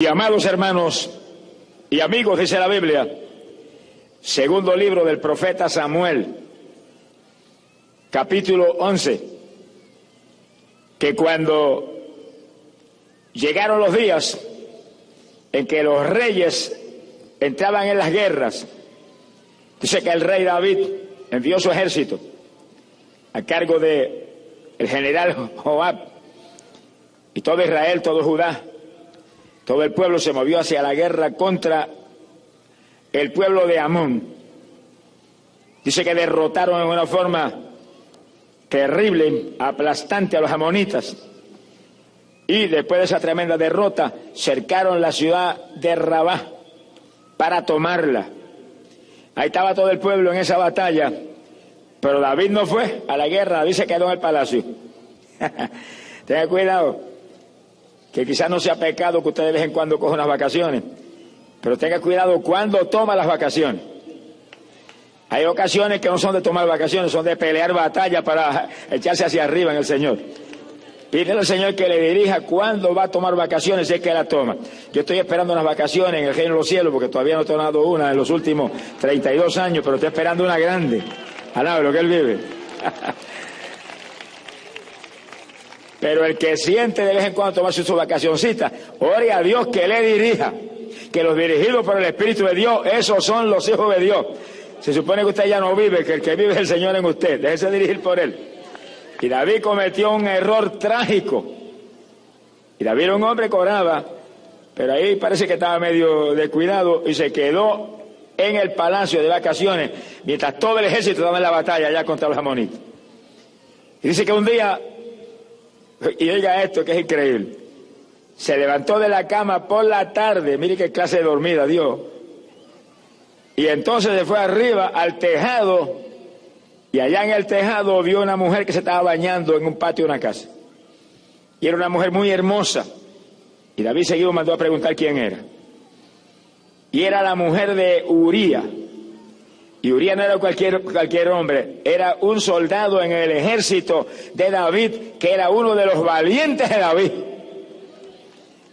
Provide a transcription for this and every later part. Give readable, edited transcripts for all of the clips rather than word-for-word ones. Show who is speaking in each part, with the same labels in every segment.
Speaker 1: Y amados hermanos y amigos, dice la Biblia, segundo libro del profeta Samuel, capítulo 11, que cuando llegaron los días en que los reyes entraban en las guerras, dice que el rey David envió su ejército a cargo de el general Joab y todo Israel, todo Judá. Todo el pueblo se movió hacia la guerra contra el pueblo de Amón. Dice que derrotaron en una forma terrible, aplastante a los amonitas. Y después de esa tremenda derrota, cercaron la ciudad de Rabá para tomarla. Ahí estaba todo el pueblo en esa batalla, pero David no fue a la guerra, David se quedó en el palacio. Tenga cuidado, que quizás no sea pecado que usted de vez en cuando coja unas vacaciones, pero tenga cuidado cuando toma las vacaciones. Hay ocasiones que no son de tomar vacaciones, son de pelear batalla para echarse hacia arriba en el Señor. Pídele al Señor que le dirija cuándo va a tomar vacaciones, si es que la toma. Yo estoy esperando unas vacaciones en el reino de los cielos, porque todavía no he tomado una en los últimos 32 años, pero estoy esperando una grande. Alaba lo que Él vive. Pero el que siente de vez en cuando tomarse sus vacacioncitas, ore a Dios que le dirija, que los dirigidos por el Espíritu de Dios, esos son los hijos de Dios. Se supone que usted ya no vive, que el que vive es el Señor en usted, déjese dirigir por Él. Y David cometió un error trágico. Y David era un hombre que oraba, pero ahí parece que estaba medio descuidado y se quedó en el palacio de vacaciones, mientras todo el ejército estaba en la batalla allá contra los amonitas. Y dice que un día, y oiga esto que es increíble, se levantó de la cama por la tarde, mire qué clase de dormida dio, y entonces se fue arriba al tejado, y allá en el tejado vio una mujer que se estaba bañando en un patio de una casa, y era una mujer muy hermosa, y David seguido mandó a preguntar quién era, y era la mujer de Uría. Y Uría no era cualquier hombre, era un soldado en el ejército de David, que era uno de los valientes de David.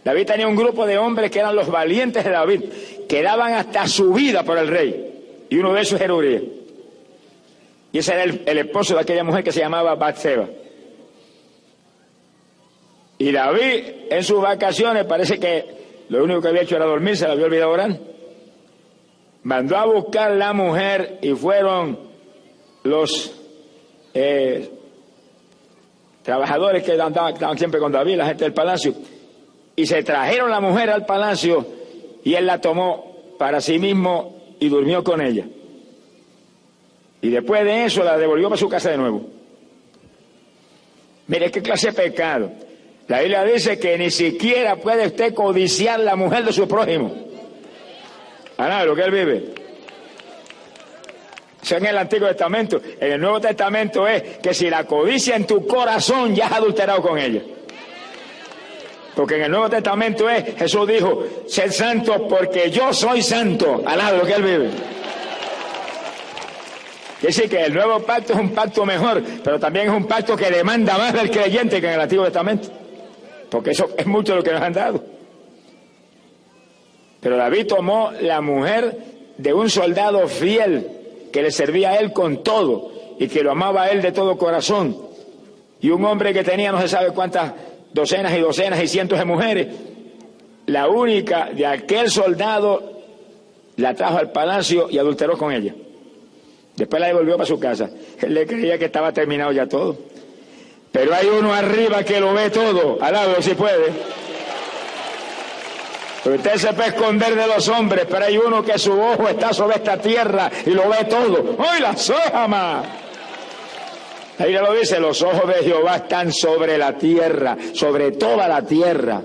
Speaker 1: David tenía un grupo de hombres que eran los valientes de David, que daban hasta su vida por el rey, y uno de esos era Uría. Y ese era el esposo de aquella mujer que se llamaba Batseba. Y David en sus vacaciones parece que lo único que había hecho era dormir, se le había olvidado orar. Mandó a buscar la mujer y fueron los trabajadores que estaban siempre con David, la gente del palacio, y se trajeron la mujer al palacio y él la tomó para sí mismo y durmió con ella. Y después de eso la devolvió para su casa de nuevo. Mire qué clase de pecado. La Biblia dice que ni siquiera puede usted codiciar la mujer de su prójimo. Lo que Él vive. Eso en el Antiguo Testamento. En el Nuevo Testamento es que si la codicia en tu corazón ya has adulterado con ella. Porque en el Nuevo Testamento Jesús dijo, sed santos porque yo soy santo. Lo que Él vive. Quiere decir que el nuevo pacto es un pacto mejor, pero también es un pacto que demanda más del creyente que en el Antiguo Testamento. Porque eso es mucho lo que nos han dado. Pero David tomó la mujer de un soldado fiel que le servía a él con todo y que lo amaba a él de todo corazón. Y un hombre que tenía no se sabe cuántas docenas y docenas y cientos de mujeres. La única de aquel soldado la trajo al palacio y adulteró con ella. Después la devolvió para su casa. Él le creía que estaba terminado ya todo. Pero hay uno arriba que lo ve todo. Alábalo si puede. Pero usted se puede esconder de los hombres, pero hay uno que su ojo está sobre esta tierra y lo ve todo. ¡Ay, la soja! Ahí ya lo dice, los ojos de Jehová están sobre la tierra, sobre toda la tierra.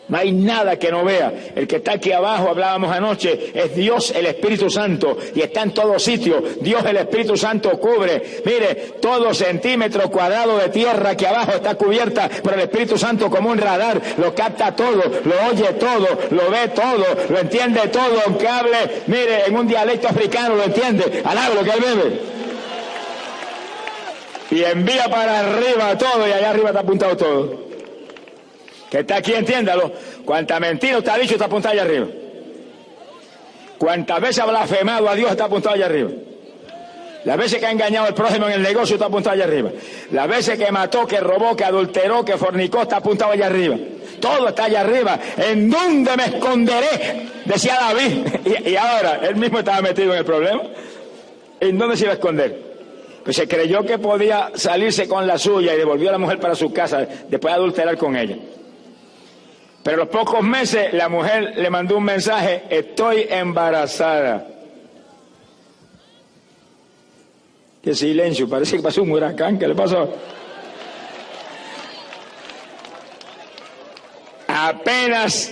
Speaker 1: No hay nada que no vea. El que está aquí abajo, hablábamos anoche, es Dios el Espíritu Santo y está en todos sitios. Dios el Espíritu Santo cubre. Mire, todo centímetro cuadrado de tierra que abajo está cubierta por el Espíritu Santo como un radar. Lo capta todo, lo oye todo, lo ve todo, lo entiende todo, aunque hable, mire, en un dialecto africano lo entiende. Alaba lo que Él bebe. Y envía para arriba todo y allá arriba está apuntado todo. Que está aquí, entiéndalo. Cuánta mentira usted ha dicho está apuntado allá arriba. Cuántas veces ha blasfemado a Dios está apuntado allá arriba. Las veces que ha engañado al prójimo en el negocio está apuntado allá arriba. Las veces que mató, que robó, que adulteró, que fornicó está apuntado allá arriba. Todo está allá arriba. ¿En dónde me esconderé? Decía David. Y ahora, él mismo estaba metido en el problema. ¿En dónde se iba a esconder? Pues se creyó que podía salirse con la suya y devolvió a la mujer para su casa después de adulterar con ella. Pero a los pocos meses la mujer le mandó un mensaje: estoy embarazada. Qué silencio, parece que pasó un huracán. ¿Qué le pasó? Apenas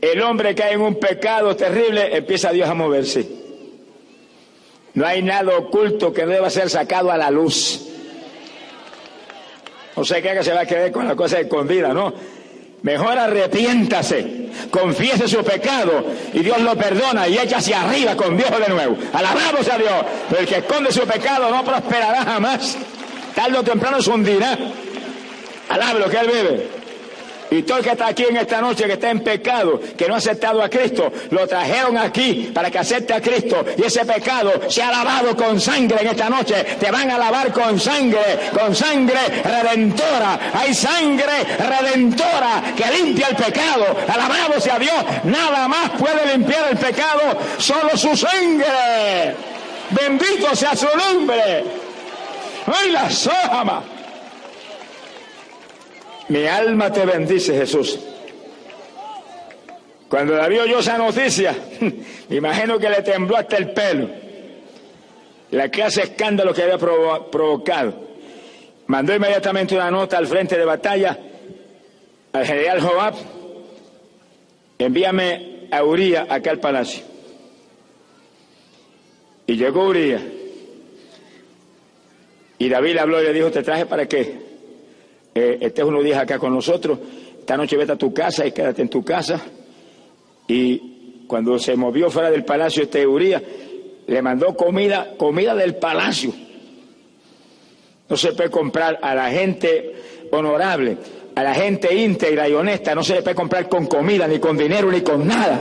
Speaker 1: el hombre cae en un pecado terrible, empieza Dios a moverse. No hay nada oculto que no deba ser sacado a la luz. No se cree que se va a quedar con la cosa escondida, ¿no? Mejor arrepiéntase, confiese su pecado y Dios lo perdona y echa hacia arriba con Dios de nuevo. Alabamos a Dios. Pero el que esconde su pecado no prosperará jamás. Tarde o temprano se hundirá. Alabe lo que él vive. Y todo el que está aquí en esta noche, que está en pecado, que no ha aceptado a Cristo, lo trajeron aquí para que acepte a Cristo. Y ese pecado se ha lavado con sangre en esta noche. Te van a lavar con sangre redentora. Hay sangre redentora que limpia el pecado. Alabado sea Dios. Nada más puede limpiar el pecado, solo su sangre. Bendito sea su nombre. ¡Ay, la sojama! Mi alma te bendice, Jesús. Cuando David oyó esa noticia, me imagino que le tembló hasta el pelo. La clase de escándalo que había provocado. Mandó inmediatamente una nota al frente de batalla al general Joab: envíame a Uría acá al palacio. Y llegó Uría. Y David le habló y le dijo: ¿te traje para qué? Estés unos días acá con nosotros, esta noche vete a tu casa y quédate en tu casa. Y cuando se movió fuera del palacio Uría, le mandó comida del palacio. No se puede comprar a la gente honorable, a la gente íntegra y honesta, no se le puede comprar con comida, ni con dinero, ni con nada.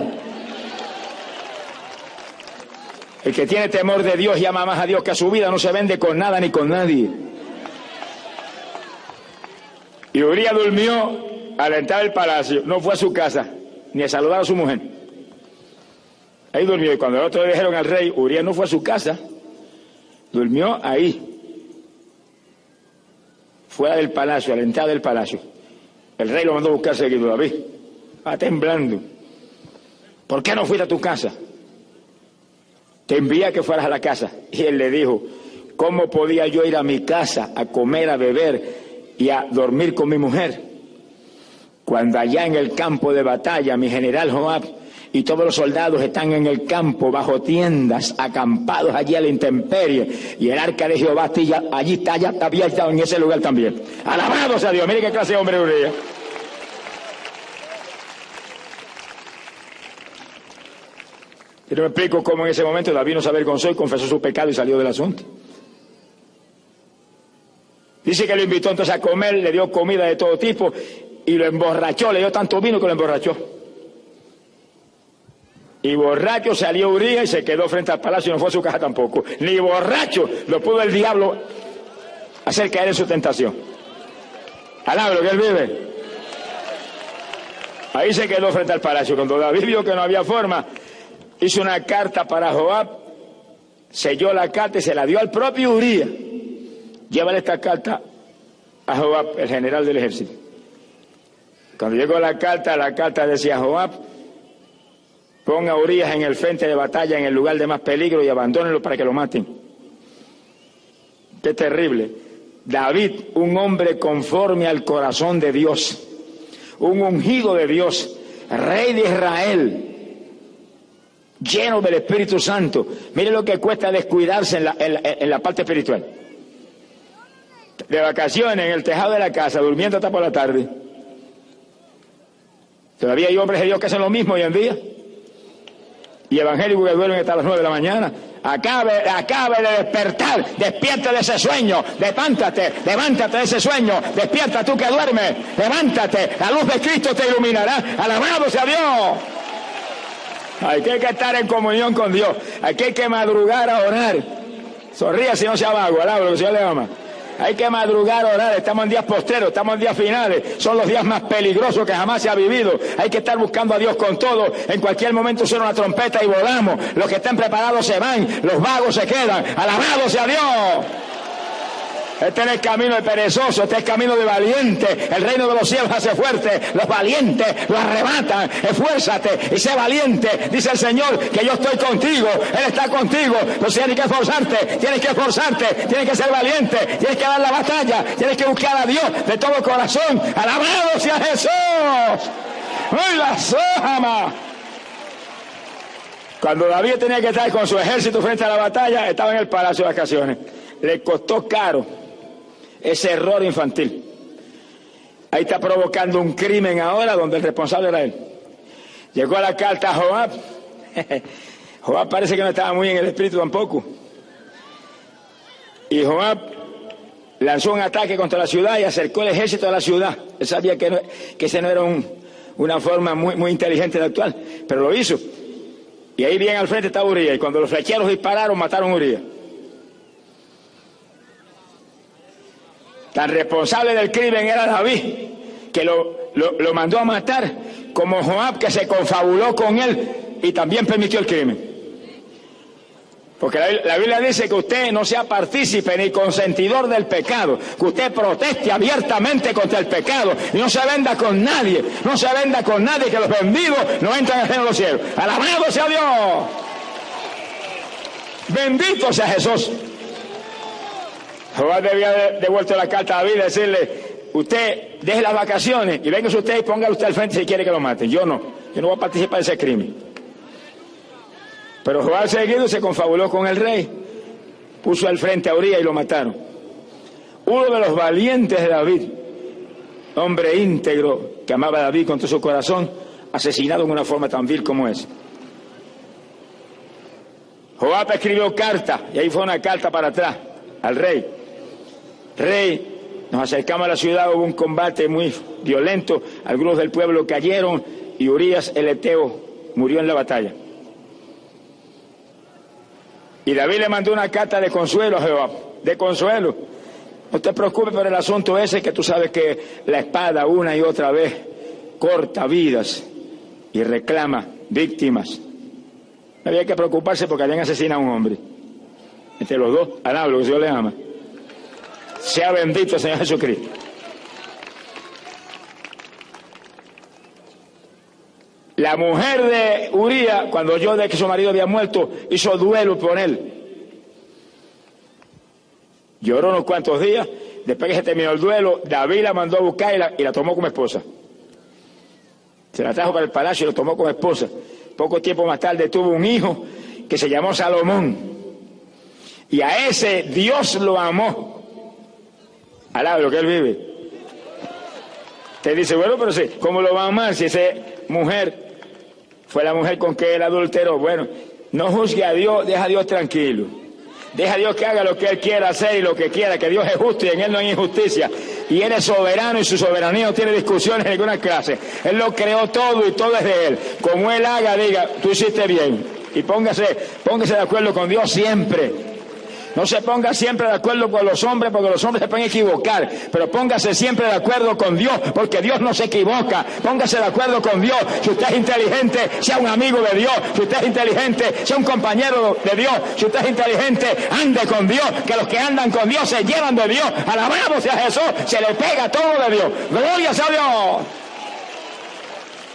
Speaker 1: El que tiene temor de Dios y ama más a Dios que a su vida no se vende con nada ni con nadie. Y Uría durmió a la entrada del palacio, no fue a su casa, ni a saludar a su mujer. Ahí durmió, y cuando el otro le dijeron al rey, Uría no fue a su casa, durmió ahí, fuera del palacio, a la entrada del palacio. El rey lo mandó a buscar seguido. David va temblando: ¿por qué no fuiste a tu casa? Te envía que fueras a la casa. Y él le dijo: ¿cómo podía yo ir a mi casa a comer, a beber y a dormir con mi mujer, cuando allá en el campo de batalla mi general Joab y todos los soldados están en el campo bajo tiendas, acampados allí a la intemperie, y el arca de Jehová allí está, ya había estado en ese lugar también? Alabado sea Dios. Mire qué clase de hombre Uría. Yo no me explico cómo en ese momento David no se avergonzó y confesó su pecado y salió del asunto. Dice que lo invitó entonces a comer, le dio comida de todo tipo y lo emborrachó, le dio tanto vino que lo emborrachó. Y borracho salió Uría y se quedó frente al palacio y no fue a su casa tampoco. Ni borracho lo pudo el diablo hacer caer en su tentación. Alabro que él vive. Ahí se quedó frente al palacio. Cuando David vio que no había forma, hizo una carta para Joab, selló la carta y se la dio al propio Uría. Llévale esta carta a Joab, el general del ejército. Cuando llegó la carta decía: Joab, ponga a Urías en el frente de batalla, en el lugar de más peligro, y abandónenlo para que lo maten. Qué terrible. David, un hombre conforme al corazón de Dios, un ungido de Dios, rey de Israel, lleno del Espíritu Santo. Mire lo que cuesta descuidarse en la parte espiritual. De vacaciones en el tejado de la casa, durmiendo hasta por la tarde. Todavía hay hombres de Dios que hacen lo mismo hoy en día. Y evangélicos que duermen hasta las 9 de la mañana. Acabe de despertar, despierta de ese sueño, levántate de ese sueño, despierta tú que duermes, levántate, la luz de Cristo te iluminará, alabado sea Dios. Aquí hay que estar en comunión con Dios, aquí hay que madrugar a orar. Sonría si no sea vago, alaba lo que el Señor le ama. Hay que madrugar a orar, estamos en días postreros, estamos en días finales, son los días más peligrosos que jamás se ha vivido. Hay que estar buscando a Dios con todo, en cualquier momento suena una trompeta y volamos, los que estén preparados se van, los vagos se quedan, alabado sea Dios. Este es el camino de perezoso, este es el camino de valiente. El reino de los cielos hace fuerte, los valientes lo arrebatan. Esfuérzate y sé valiente, dice el Señor, que yo estoy contigo, Él está contigo. Pero tienes que esforzarte, tienes que ser valiente, tienes que dar la batalla, tienes que buscar a Dios de todo corazón. Alabado sea Jesús. ¡Ay, la sojama! Cuando David tenía que estar con su ejército frente a la batalla, estaba en el palacio de vacaciones. Le costó caro ese error infantil. Ahí está provocando un crimen ahora donde el responsable era él. Llegó a la carta a Joab. Joab parece que no estaba muy en el espíritu tampoco. Y Joab lanzó un ataque contra la ciudad y acercó el ejército a la ciudad. Él sabía que ese no era una forma muy inteligente de actuar, pero lo hizo. Y ahí bien al frente estaba Urías, y cuando los flecheros dispararon, mataron a Urías. Tan responsable del crimen era David, que lo mandó a matar, como Joab, que se confabuló con él y también permitió el crimen. Porque la Biblia dice que usted no sea partícipe ni consentidor del pecado, que usted proteste abiertamente contra el pecado y no se venda con nadie, que los vendidos no entran al reino de los cielos. ¡Alabado sea Dios! ¡Bendito sea Jesús! Joab debía haber devuelto la carta a David y decirle: usted deje las vacaciones y venga usted y póngale usted al frente si quiere que lo maten. Yo no voy a participar de ese crimen. Pero Joab seguido se confabuló con el rey, puso al frente a Urías y lo mataron. Uno de los valientes de David, hombre íntegro que amaba a David con todo su corazón, asesinado en una forma tan vil como esa. Joab escribió carta, y ahí fue una carta para atrás al rey. Rey, nos acercamos a la ciudad, hubo un combate muy violento, algunos del pueblo cayeron y Urías el Eteo murió en la batalla. Y David le mandó una carta de consuelo a Joab, de consuelo. No te preocupes por el asunto ese, que tú sabes que la espada una y otra vez corta vidas y reclama víctimas. No había que preocuparse porque habían asesinado a un hombre. Entre los dos, alaba lo que el Señor le ama. Sea bendito el Señor Jesucristo. La mujer de Urías, cuando oyó de que su marido había muerto, hizo duelo por él. Lloró unos cuantos días. Después que se terminó el duelo, David la mandó a buscar y la tomó como esposa. Se la trajo para el palacio y la tomó como esposa. Poco tiempo más tarde tuvo un hijo que se llamó Salomón. Y a ese Dios lo amó. Alaba lo que él vive. Te dice, bueno, pero sí, ¿cómo lo va a amar si esa mujer fue la mujer con que él adulteró? Bueno, no juzgue a Dios, deja a Dios tranquilo. Deja a Dios que haga lo que Él quiera hacer y lo que quiera, que Dios es justo y en Él no hay injusticia. Y Él es soberano y su soberanía no tiene discusiones en ninguna clase. Él lo creó todo y todo es de Él. Como Él haga, diga, tú hiciste bien. Y póngase de acuerdo con Dios siempre. No se ponga siempre de acuerdo con los hombres, porque los hombres se pueden equivocar, pero póngase siempre de acuerdo con Dios, porque Dios no se equivoca. Póngase de acuerdo con Dios. Si usted es inteligente, sea un amigo de Dios. Si usted es inteligente, sea un compañero de Dios. Si usted es inteligente, ande con Dios, que los que andan con Dios se llevan de Dios. Alabado sea Jesús, se le pega todo de Dios. Gloria sea Dios.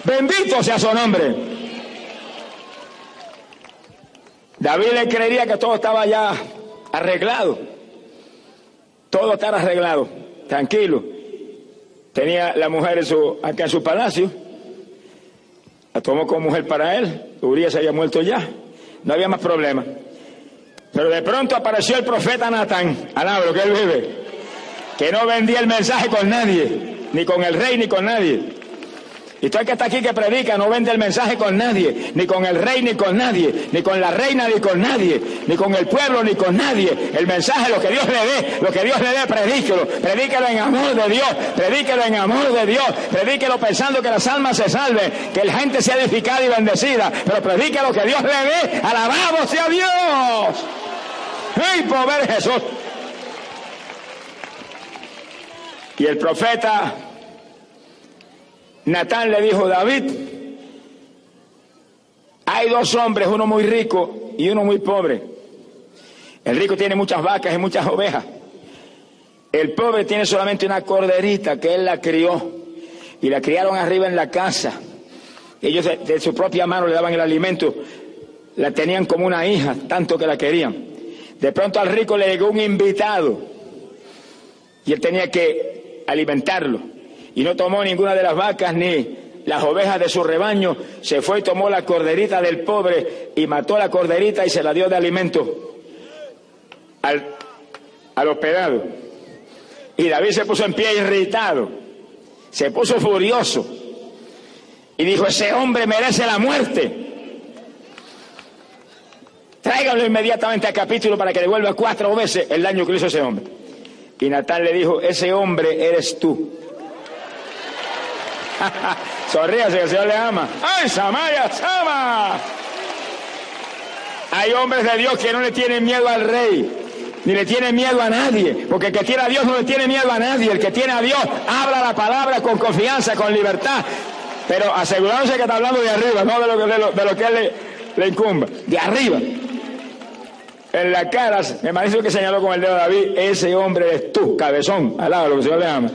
Speaker 1: Bendito sea su nombre. David le creería que todo estaba ya arreglado, todo estaba arreglado, tranquilo. Tenía la mujer acá en su palacio, la tomó como mujer para él. Urías se había muerto ya, no había más problema. Pero de pronto apareció el profeta Natán, alaba lo que él vive, que no vendía el mensaje con nadie, ni con el rey ni con nadie. Y todo el que está aquí que predica no vende el mensaje con nadie, ni con el rey ni con nadie, ni con la reina ni con nadie, ni con el pueblo ni con nadie. El mensaje, lo que Dios le dé, predíquelo. Predíquelo en amor de Dios, predíquelo en amor de Dios, predíquelo pensando que las almas se salven, que la gente sea edificada y bendecida, pero predique lo que Dios le dé. ¡Alabado sea Dios! ¡Ay, pobre Jesús! Y el profeta Natán le dijo: David, hay dos hombres, uno muy rico y uno muy pobre. El rico tiene muchas vacas y muchas ovejas. El pobre tiene solamente una corderita que él la crió, y la criaron arriba en la casa. Ellos de su propia mano le daban el alimento, la tenían como una hija, tanto que la querían. De pronto al rico le llegó un invitado y él tenía que alimentarlo. Y no tomó ninguna de las vacas ni las ovejas de su rebaño, se fue y tomó la corderita del pobre y mató la corderita y se la dio de alimento al hospedado. Y David se puso en pie irritado, se puso furioso y dijo: ese hombre merece la muerte. Tráiganlo inmediatamente al capítulo para que devuelva 4 veces el daño que le hizo ese hombre. Y Natán le dijo: ese hombre eres tú. Sonríase, que el Señor le ama. ¡Ay, Samaya, Sama! Hay hombres de Dios que no le tienen miedo al rey, ni le tienen miedo a nadie, porque el que tiene a Dios no le tiene miedo a nadie. El que tiene a Dios habla la palabra con confianza, con libertad, pero asegurándose que está hablando de arriba, no de lo que él le incumba, de arriba. En la cara, me parece que señaló con el dedo David: ese hombre eres tú, cabezón, alaba lo que el Señor le ama.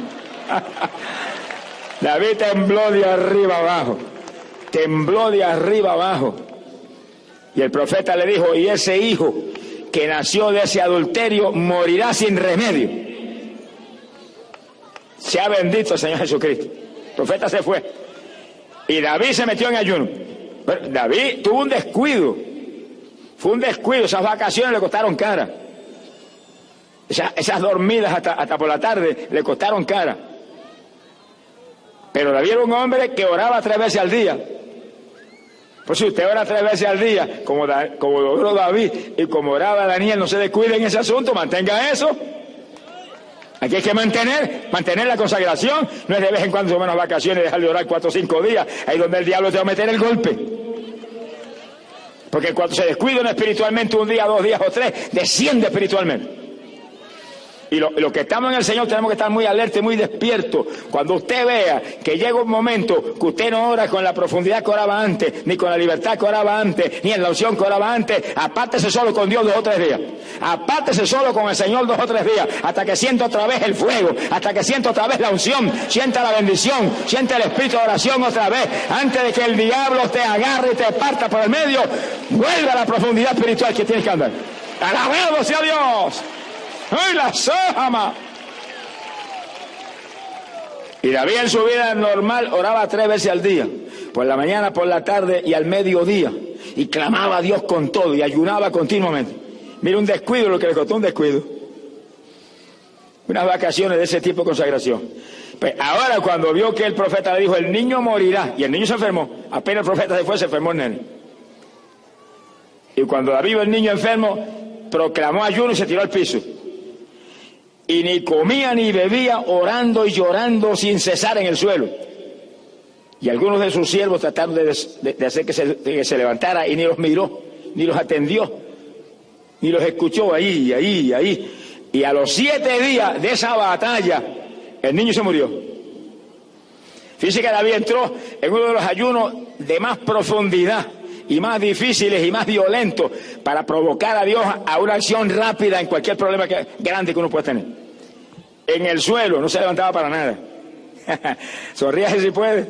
Speaker 1: David tembló de arriba abajo, tembló de arriba abajo. Y el profeta le dijo: y ese hijo que nació de ese adulterio morirá sin remedio. Sea bendito el Señor Jesucristo. El profeta se fue y David se metió en ayuno. Pero David tuvo un descuido, fue un descuido. Esas vacaciones le costaron cara, esas dormidas hasta por la tarde le costaron cara. Pero David era un hombre que oraba 3 veces al día. Pues si usted ora 3 veces al día, como oró David y como oraba Daniel, no se descuide en ese asunto, mantenga eso. Aquí hay que mantener la consagración. No es de vez en cuando tomar unas vacaciones y dejar de orar 4 o 5 días. Ahí donde el diablo te va a meter el golpe. Porque cuando se descuida uno espiritualmente 1 día, 2 días o 3, desciende espiritualmente. Y los que estamos en el Señor tenemos que estar muy alerta y muy despiertos. Cuando usted vea que llega un momento que usted no ora con la profundidad que oraba antes, ni con la libertad que oraba antes, ni en la unción que oraba antes, apártese solo con Dios 2 o 3 días. Apártese solo con el Señor 2 o 3 días, hasta que sienta otra vez el fuego, hasta que sienta otra vez la unción, sienta la bendición, sienta el espíritu de oración otra vez. Antes de que el diablo te agarre y te parta por el medio, vuelve a la profundidad espiritual que tienes que andar. ¡Alabado sea Dios! ¡Ay, la Sahama! Y David en su vida normal oraba 3 veces al día, por la mañana, por la tarde y al mediodía, y clamaba a Dios con todo y ayunaba continuamente. Mira, un descuido, lo que le costó un descuido. Unas vacaciones de ese tipo de consagración. Pues ahora, cuando vio que el profeta le dijo: el niño morirá, y el niño se enfermó, apenas el profeta se fue, se enfermó el nene. Y cuando David vio el niño enfermo, proclamó ayuno y se tiró al piso. Y ni comía ni bebía, orando y llorando sin cesar en el suelo. Y algunos de sus siervos trataron de hacer que se levantara, y ni los miró, ni los atendió, ni los escuchó ahí. Y a los 7 días de esa batalla, el niño se murió. Fíjese que David entró en uno de los ayunos de más profundidad y más difíciles y más violentos para provocar a Dios a una acción rápida en cualquier problema grande que uno pueda tener. En el suelo, no se levantaba para nada. Sonríase si puede.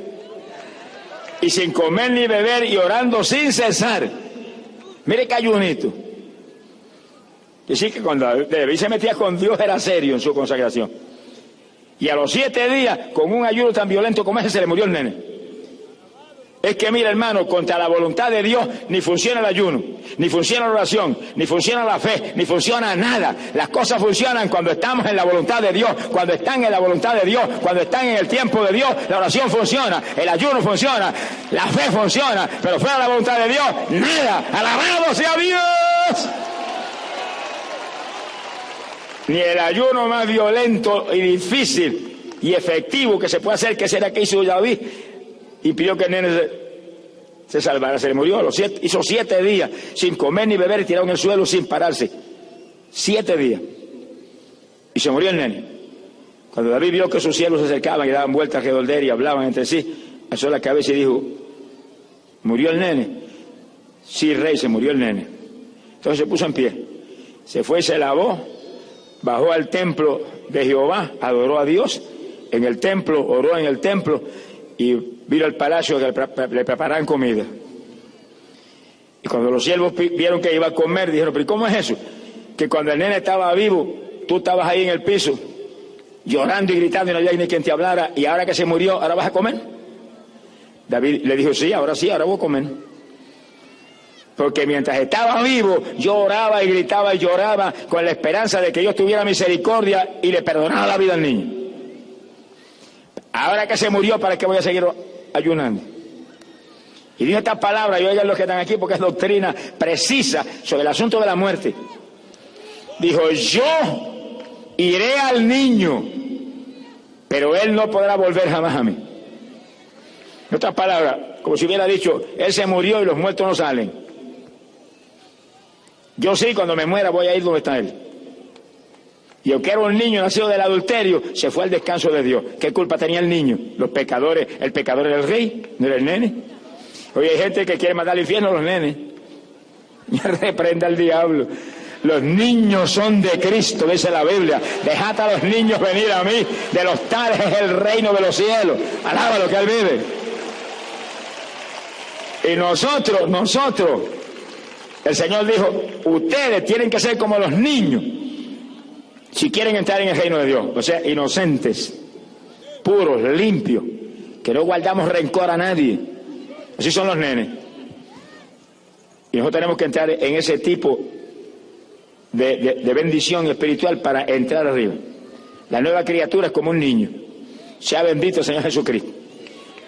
Speaker 1: Y sin comer ni beber y orando sin cesar. Mire qué ayunito. Y sí que cuando David se metía con Dios era serio en su consagración. Y a los 7 días, con un ayuno tan violento como ese, se le murió el nene. Es que mira, hermano, contra la voluntad de Dios ni funciona el ayuno, ni funciona la oración, ni funciona la fe, ni funciona nada. Las cosas funcionan cuando estamos en la voluntad de Dios, cuando están en la voluntad de Dios, cuando están en el tiempo de Dios. La oración funciona, el ayuno funciona, la fe funciona, pero fuera de la voluntad de Dios, nada. ¡Alabado sea Dios! Ni el ayuno más violento y difícil y efectivo que se puede hacer, que será que hizo David, y pidió que el nene se salvara. Se le murió a los 7, hizo 7 días sin comer ni beber y tirado en el suelo sin pararse. 7 días. Y se murió el nene. Cuando David vio que sus siervos se acercaban y daban vueltas alrededor de él y hablaban entre sí, alzó la cabeza y dijo: ¿murió el nene? Sí, rey, se murió el nene. Entonces se puso en pie, se fue y se lavó, bajó al templo de Jehová, adoró a Dios en el templo, oró en el templo y vino al palacio que le prepararan comida. Y cuando los siervos vieron que iba a comer, dijeron: ¿pero cómo es eso? Que cuando el nene estaba vivo, tú estabas ahí en el piso, llorando y gritando y no había ni quien te hablara, y ahora que se murió, ¿ahora vas a comer? David le dijo: sí, ahora voy a comer. Porque mientras estaba vivo, yo oraba y gritaba y lloraba con la esperanza de que Dios tuviera misericordia y le perdonara la vida al niño. Ahora que se murió, ¿para qué voy a seguir ayunando? Y dijo estas palabras, y oigan los que están aquí, porque es doctrina precisa sobre el asunto de la muerte. Dijo: yo iré al niño, pero él no podrá volver jamás a mí. En otras palabras, como si hubiera dicho: él se murió y los muertos no salen. Yo sí, cuando me muera voy a ir donde está él. Y aunque era un niño nacido del adulterio, se fue al descanso de Dios. ¿Qué culpa tenía el niño? Los pecadores, el pecador era el rey, no era el nene. Hoy hay gente que quiere mandar al infierno a los nenes. Y reprenda al diablo. Los niños son de Cristo, dice la Biblia. Dejad a los niños venir a mí, de los tales es el reino de los cielos. Alaba lo que él vive. Y nosotros, el Señor dijo: ustedes tienen que ser como los niños si quieren entrar en el reino de Dios. O sea, inocentes, puros, limpios, que no guardamos rencor a nadie. Así son los nenes. Y nosotros tenemos que entrar en ese tipo de bendición espiritual para entrar arriba. La nueva criatura es como un niño. Sea bendito el Señor Jesucristo,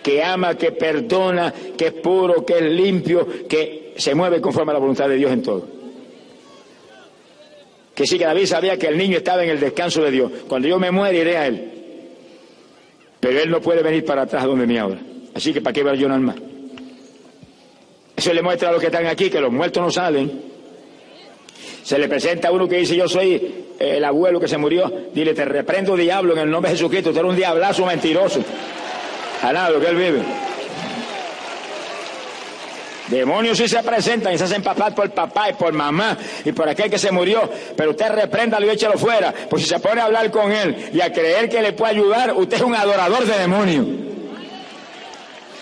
Speaker 1: que ama, que perdona, que es puro, que es limpio, que se mueve conforme a la voluntad de Dios en todo. Que sí, que David sabía que el niño estaba en el descanso de Dios. Cuando yo me muera iré a él, pero él no puede venir para atrás donde mí ahora. Así que ¿para qué va a ayunar más? Eso le muestra a los que están aquí que los muertos no salen. Se le presenta a uno que dice: yo soy el abuelo que se murió. Dile: te reprendo, diablo, en el nombre de Jesucristo. Tú eres un diablazo mentiroso. Alá lo que él vive. Demonios sí se presentan y se hacen pasar por papá y por mamá y por aquel que se murió, pero usted repréndalo y échalo fuera, pues si se pone a hablar con él y a creer que le puede ayudar, usted es un adorador de demonios.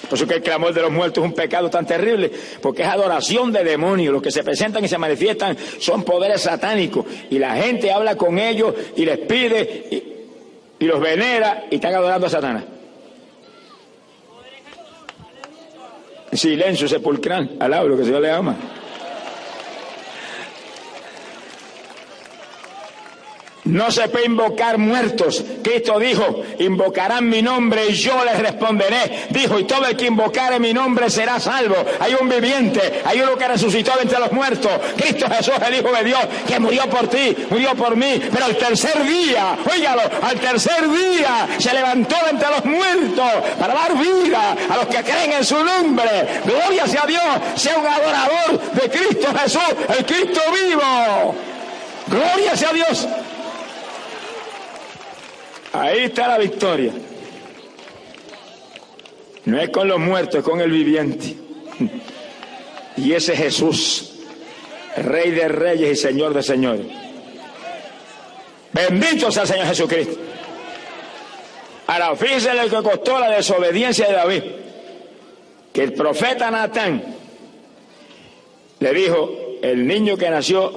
Speaker 1: Por eso que el clamor de los muertos es un pecado tan terrible, porque es adoración de demonios. Los que se presentan y se manifiestan son poderes satánicos, y la gente habla con ellos y les pide y los venera y están adorando a Satanás. Silencio sepulcral, alaba lo que el Señor le ama. No se puede invocar muertos. Cristo dijo: invocarán mi nombre y yo les responderé. Dijo: y todo el que invocare mi nombre será salvo. Hay un viviente, hay uno que resucitó de entre los muertos. Cristo Jesús, el Hijo de Dios, que murió por ti, murió por mí, pero al tercer día, óigalo, al tercer día se levantó de entre los muertos para dar vida a los que creen en su nombre. Gloria sea Dios. Sea un adorador de Cristo Jesús, el Cristo vivo. Gloria sea Dios. Ahí está la victoria. No es con los muertos, es con el viviente. Y ese es Jesús, Rey de reyes y Señor de señores. Bendito sea el Señor Jesucristo. Ahora, fíjense lo que costó la desobediencia de David. Que el profeta Natán le dijo: el niño que nació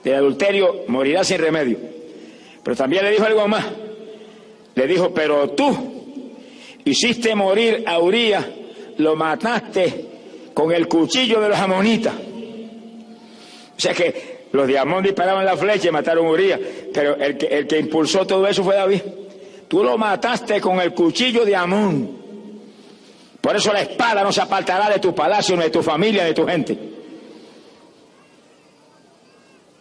Speaker 1: del adulterio morirá sin remedio. Pero también le dijo algo más. Le dijo: pero tú hiciste morir a Urías lo mataste con el cuchillo de los amonitas. O sea que los de Amón disparaban la flecha y mataron a Urías, pero el que impulsó todo eso fue David. Tú lo mataste con el cuchillo de Amón. Por eso la espada no se apartará de tu palacio, ni de tu familia, ni de tu gente.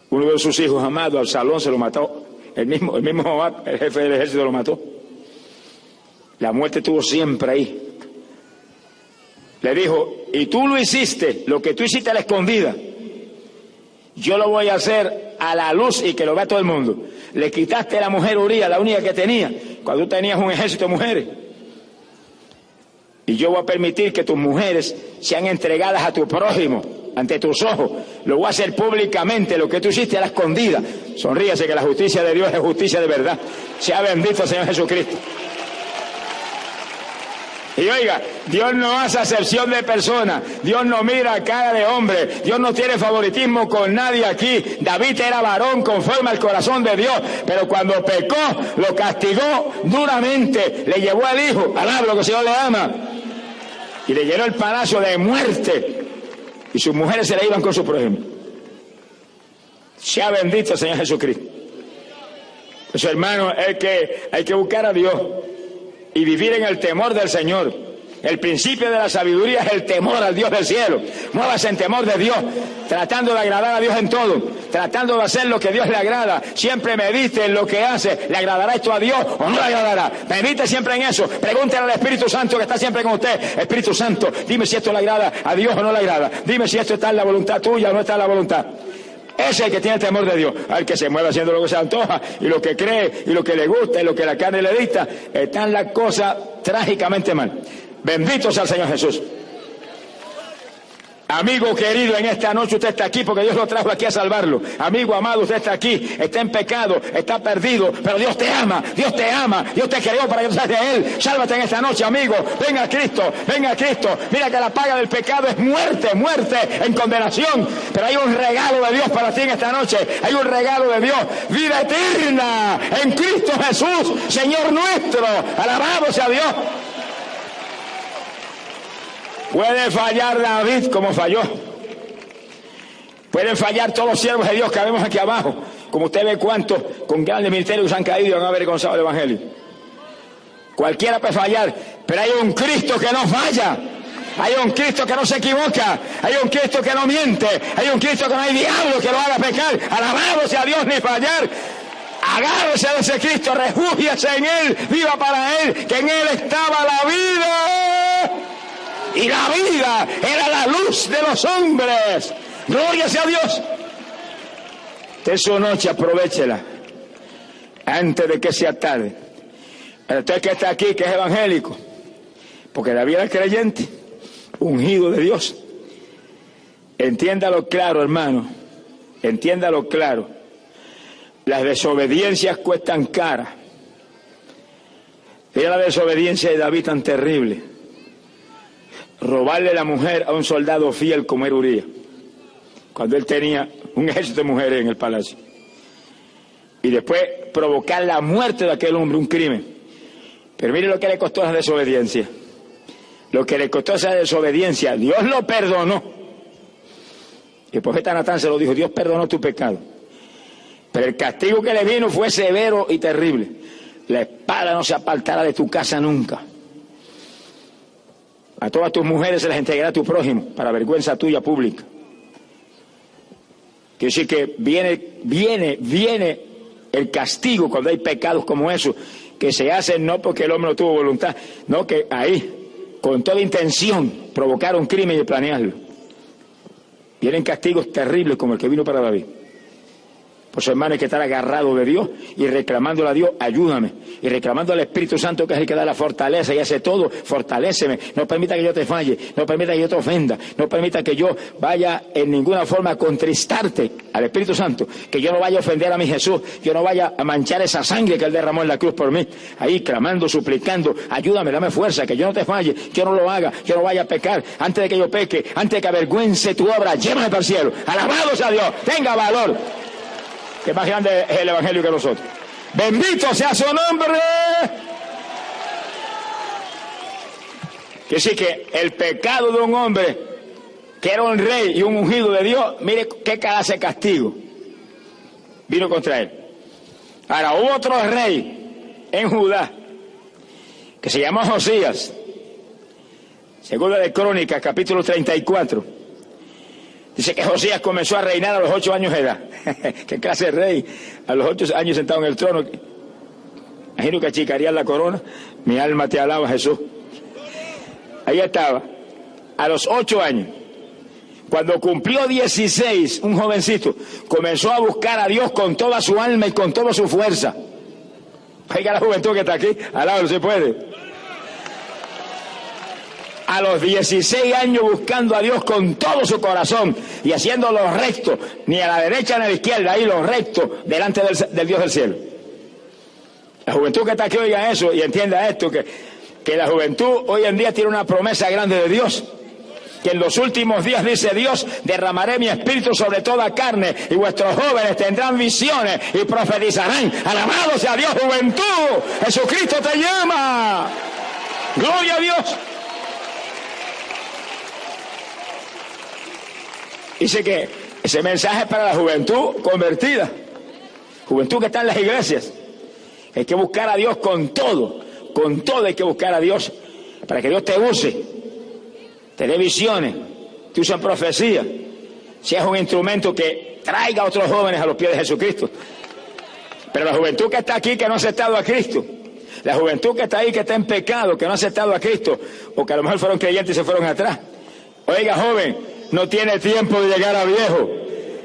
Speaker 1: Uno de sus hijos amados, Absalón, se lo mató. El mismo Joab, el jefe del ejército, lo mató. La muerte estuvo siempre ahí. Le dijo, y tú lo hiciste, lo que tú hiciste a la escondida, yo lo voy a hacer a la luz y que lo vea todo el mundo. Le quitaste a la mujer Urías, la única que tenía, cuando tú tenías un ejército de mujeres. Y yo voy a permitir que tus mujeres sean entregadas a tu prójimo, ante tus ojos. Lo voy a hacer públicamente, lo que tú hiciste a la escondida. Sonríase, que la justicia de Dios es justicia de verdad. Sea bendito el Señor Jesucristo. Y oiga, Dios no hace acepción de personas, Dios no mira cara de hombre, Dios no tiene favoritismo con nadie aquí. David era varón conforme al corazón de Dios, pero cuando pecó, lo castigó duramente, le llevó al hijo, alaba lo que el Señor le ama, y le llenó el palacio de muerte, y sus mujeres se le iban con su prójimo. Sea bendito el Señor Jesucristo. Pues hermano, hay que buscar a Dios y vivir en el temor del Señor. El principio de la sabiduría es el temor al Dios del cielo. Muévase en temor de Dios, tratando de agradar a Dios en todo, tratando de hacer lo que Dios le agrada. Siempre medite en lo que hace. ¿Le agradará esto a Dios o no le agradará? Medite siempre en eso. Pregúntele al Espíritu Santo que está siempre con usted. Espíritu Santo, dime si esto le agrada a Dios o no le agrada. Dime si esto está en la voluntad tuya o no está en la voluntad. Ese es el que tiene el temor de Dios, al que se mueve haciendo lo que se antoja, y lo que cree, y lo que le gusta, y lo que la carne le dicta. Están las cosas trágicamente mal. Bendito sea el Señor Jesús. Amigo querido, en esta noche usted está aquí porque Dios lo trajo aquí a salvarlo. Amigo amado, usted está aquí, está en pecado, está perdido, pero Dios te ama, Dios te ama, Dios te creó para que tú salgas de Él. Sálvate en esta noche, amigo. Venga a Cristo, venga a Cristo. Mira que la paga del pecado es muerte, muerte en condenación. Pero hay un regalo de Dios para ti en esta noche. Hay un regalo de Dios, vida eterna en Cristo Jesús, Señor nuestro. Alabado sea Dios. Puede fallar David como falló. Pueden fallar todos los siervos de Dios que vemos aquí abajo. Como usted ve cuántos con grandes ministerios han caído y han avergonzado el Evangelio. Cualquiera puede fallar, pero hay un Cristo que no falla. Hay un Cristo que no se equivoca. Hay un Cristo que no miente. Hay un Cristo que no hay diablo que lo haga pecar. Alabado sea Dios, ni fallar. Agárrese de ese Cristo, refúgiese en Él, viva para Él, que en Él estaba la vida. Y la vida era la luz de los hombres. Gloria sea a Dios. De su noche aprovéchela antes de que sea tarde. Pero usted que está aquí, que es evangélico, porque David era creyente, ungido de Dios, entiéndalo claro, hermano, entiéndalo claro. Las desobediencias cuestan cara. Era la desobediencia de David tan terrible. Robarle la mujer a un soldado fiel como era Urías, cuando él tenía un ejército de mujeres en el palacio. Y después provocar la muerte de aquel hombre, un crimen. Pero mire lo que le costó esa desobediencia. Lo que le costó esa desobediencia, Dios lo perdonó. Y el profeta Natán se lo dijo, Dios perdonó tu pecado. Pero el castigo que le vino fue severo y terrible. La espada no se apartará de tu casa nunca. A todas tus mujeres se las entregará a tu prójimo, para vergüenza tuya pública. Quiere decir que viene el castigo cuando hay pecados como esos, que se hacen no porque el hombre no tuvo voluntad, no, que ahí, con toda intención, provocaron crimen y planearlo. Vienen castigos terribles como el que vino para David. Por su hermano hay que estar agarrado de Dios y reclamándole a Dios, ayúdame. Y reclamando al Espíritu Santo, que es el que da la fortaleza y hace todo, fortaléceme. No permita que yo te falle, no permita que yo te ofenda, no permita que yo vaya en ninguna forma a contristarte al Espíritu Santo, que yo no vaya a ofender a mi Jesús, yo no vaya a manchar esa sangre que Él derramó en la cruz por mí. Ahí clamando, suplicando, ayúdame, dame fuerza, que yo no te falle, que yo no lo haga, que yo no vaya a pecar. Antes de que yo peque, antes de que avergüence tu obra, llévame para el cielo. Alabado sea Dios, tenga valor. Que más grande es el Evangelio que nosotros. Bendito sea su nombre. Quiere decir que el pecado de un hombre que era un rey y un ungido de Dios, mire qué clase de castigo vino contra él. Ahora, hubo otro rey en Judá que se llamó Josías. Segunda de Crónicas, capítulo 34. Dice que Josías comenzó a reinar a los 8 años de edad. ¿Qué clase de rey? A los 8 años sentado en el trono. Imagino que achicaría la corona. Mi alma te alaba, Jesús. Ahí estaba, a los 8 años. Cuando cumplió 16, un jovencito comenzó a buscar a Dios con toda su alma y con toda su fuerza. Oiga la juventud que está aquí, al lado no se puede. A los 16 años buscando a Dios con todo su corazón y haciendo lo recto, ni a la derecha ni a la izquierda, ahí lo recto, delante del Dios del cielo. La juventud que está aquí oiga eso y entienda esto, que la juventud hoy en día tiene una promesa grande de Dios. Que en los últimos días, dice Dios, derramaré mi espíritu sobre toda carne y vuestros jóvenes tendrán visiones y profetizarán. Alabado sea Dios, juventud. Jesucristo te llama. Gloria a Dios. Dice que ese mensaje es para la juventud convertida. Juventud que está en las iglesias. Hay que buscar a Dios con todo hay que buscar a Dios para que Dios te use. Te dé visiones, te usa profecía, seas un instrumento que traiga a otros jóvenes a los pies de Jesucristo. Pero la juventud que está aquí, que no ha aceptado a Cristo, la juventud que está ahí, que está en pecado, que no ha aceptado a Cristo, o que a lo mejor fueron creyentes y se fueron atrás. Oiga, joven, no tiene tiempo de llegar a viejo.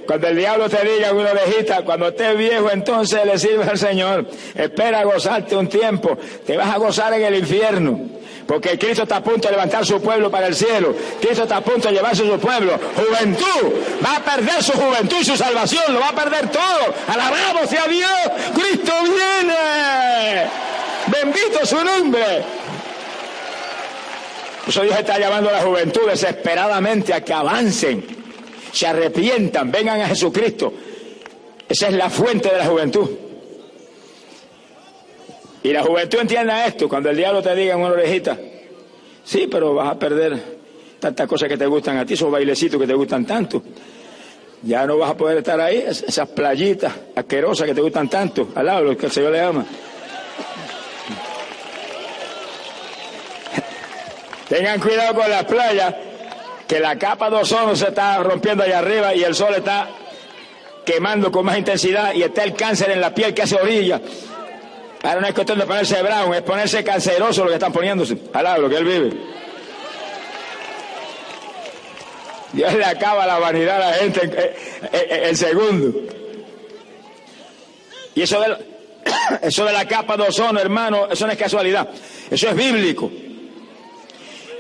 Speaker 1: Cuando el diablo te diga una orejita, cuando estés viejo, entonces le sirves al Señor. Espera a gozarte un tiempo, te vas a gozar en el infierno. Porque Cristo está a punto de levantar su pueblo para el cielo. Cristo está a punto de llevarse su pueblo. Juventud, va a perder su juventud y su salvación, lo va a perder todo. Alabado sea Dios, Cristo viene. Bendito su nombre. Por eso Dios está llamando a la juventud desesperadamente a que avancen, se arrepientan, vengan a Jesucristo. Esa es la fuente de la juventud. Y la juventud entienda esto, cuando el diablo te diga en una orejita, sí, pero vas a perder tantas cosas que te gustan a ti, esos bailecitos que te gustan tanto. Ya no vas a poder estar ahí, esas playitas asquerosas que te gustan tanto, al lado, lo que el Señor le ama. Tengan cuidado con las playas, que la capa de ozono se está rompiendo allá arriba y el sol está quemando con más intensidad y está el cáncer en la piel que hace orilla. Ahora no es cuestión de ponerse brown, es ponerse canceroso lo que están poniéndose. Alá, lo que él vive. Dios le acaba la vanidad a la gente en segundo. Y eso de la capa de ozono, hermano, eso no es casualidad. Eso es bíblico.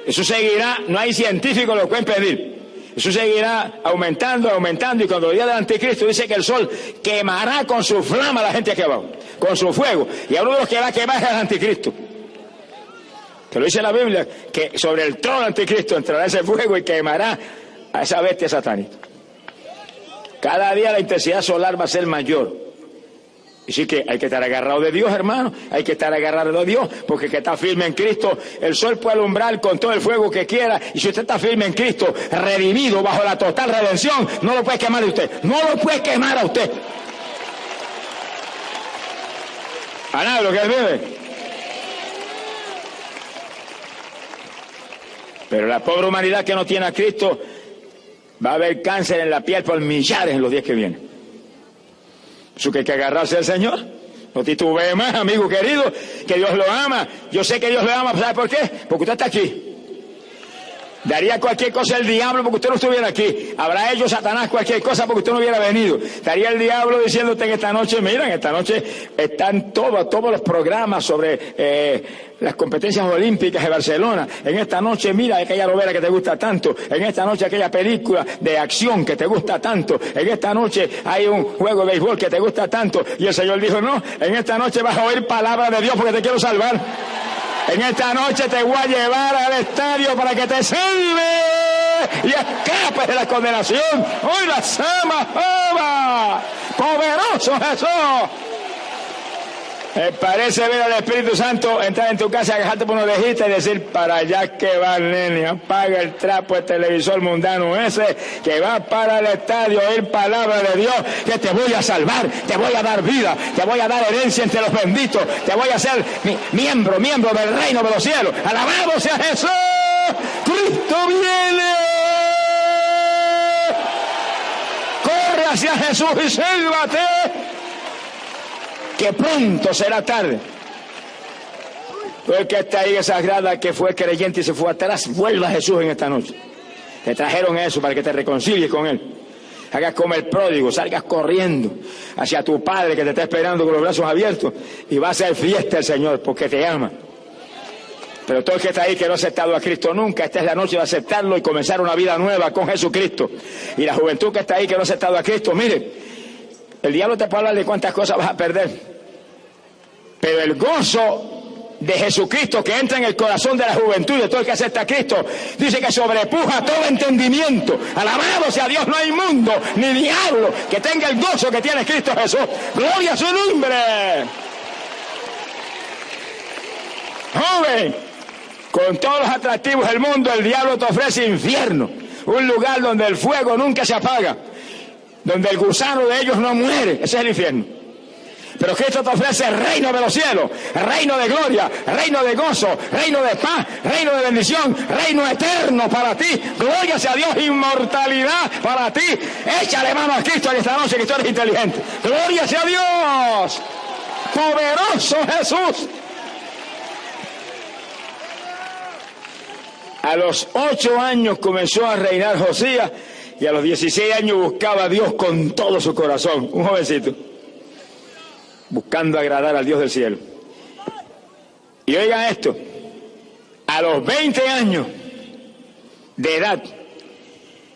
Speaker 1: Eso seguirá, no hay científico que lo pueda impedir. Eso seguirá aumentando y cuando el día del anticristo dice que el sol quemará con su flama a la gente aquí abajo, con su fuego. Y a uno de los que va a quemar es el anticristo. Que lo dice la Biblia, que sobre el trono del anticristo entrará ese fuego y quemará a esa bestia satánica. Cada día la intensidad solar va a ser mayor. Así que hay que estar agarrado de Dios, hermano, hay que estar agarrado de Dios, porque el que está firme en Cristo, el sol puede alumbrar con todo el fuego que quiera, y si usted está firme en Cristo, redimido bajo la total redención, no lo puede quemar a usted, no lo puede quemar a usted. A nada, lo que él vive. Pero la pobre humanidad que no tiene a Cristo, va a haber cáncer en la piel por millares en los días que vienen. Eso que hay que agarrarse al Señor. No titubee más, amigo querido, que Dios lo ama. Yo sé que Dios lo ama, ¿sabe por qué? Porque usted está aquí. Daría cualquier cosa el diablo porque usted no estuviera aquí. Habrá hecho Satanás cualquier cosa porque usted no hubiera venido. Estaría el diablo diciéndote en esta noche, mira, en esta noche están todos los programas sobre las competencias olímpicas de Barcelona. En esta noche, mira aquella novela que te gusta tanto. En esta noche aquella película de acción que te gusta tanto. En esta noche hay un juego de béisbol que te gusta tanto. Y el Señor dijo, no, en esta noche vas a oír palabra de Dios porque te quiero salvar. En esta noche te voy a llevar al estadio para que te salve y escapes de la condenación. ¡Hoy la sama! ¡Poderoso Jesús! Parece ver al Espíritu Santo entrar en tu casa, agajarte por una orejita y decir: para allá que va, nene, apaga el trapo de televisor mundano ese, que va para el estadio a oír palabra de Dios, que te voy a salvar, te voy a dar vida, te voy a dar herencia entre los benditos, te voy a hacer miembro del reino de los cielos. ¡Alabado sea Jesús! ¡Cristo viene! ¡Corre hacia Jesús y sálvate! Que pronto será tarde. Porque está ahí esa grada que fue creyente y se fue atrás, vuelva a Jesús en esta noche. Te trajeron eso para que te reconcilies con Él. Hagas como el pródigo, salgas corriendo hacia tu Padre que te está esperando con los brazos abiertos y va a hacer fiesta el Señor porque te ama. Pero todo el que está ahí que no ha aceptado a Cristo nunca, esta es la noche de aceptarlo y comenzar una vida nueva con Jesucristo. Y la juventud que está ahí que no ha aceptado a Cristo, mire, el diablo te puede hablar de cuántas cosas vas a perder, pero el gozo de Jesucristo que entra en el corazón de la juventud y de todo el que acepta a Cristo, dice que sobrepuja todo entendimiento. Alabado sea Dios, no hay mundo ni diablo que tenga el gozo que tiene Cristo Jesús. Gloria a su nombre. Joven, con todos los atractivos del mundo, el diablo te ofrece infierno, un lugar donde el fuego nunca se apaga, donde el gusano de ellos no muere. Ese es el infierno. Pero Cristo te ofrece el reino de los cielos, reino de gloria, reino de gozo, reino de paz, reino de bendición, reino eterno para ti. Gloria sea a Dios, inmortalidad para ti. Échale mano a Cristo en esta noche, que tú eres inteligente. Gloria sea a Dios. Poderoso Jesús. A los 8 años comenzó a reinar Josías y a los 16 años buscaba a Dios con todo su corazón. Un jovencito, buscando agradar al Dios del cielo. Y oigan esto, a los 20 años de edad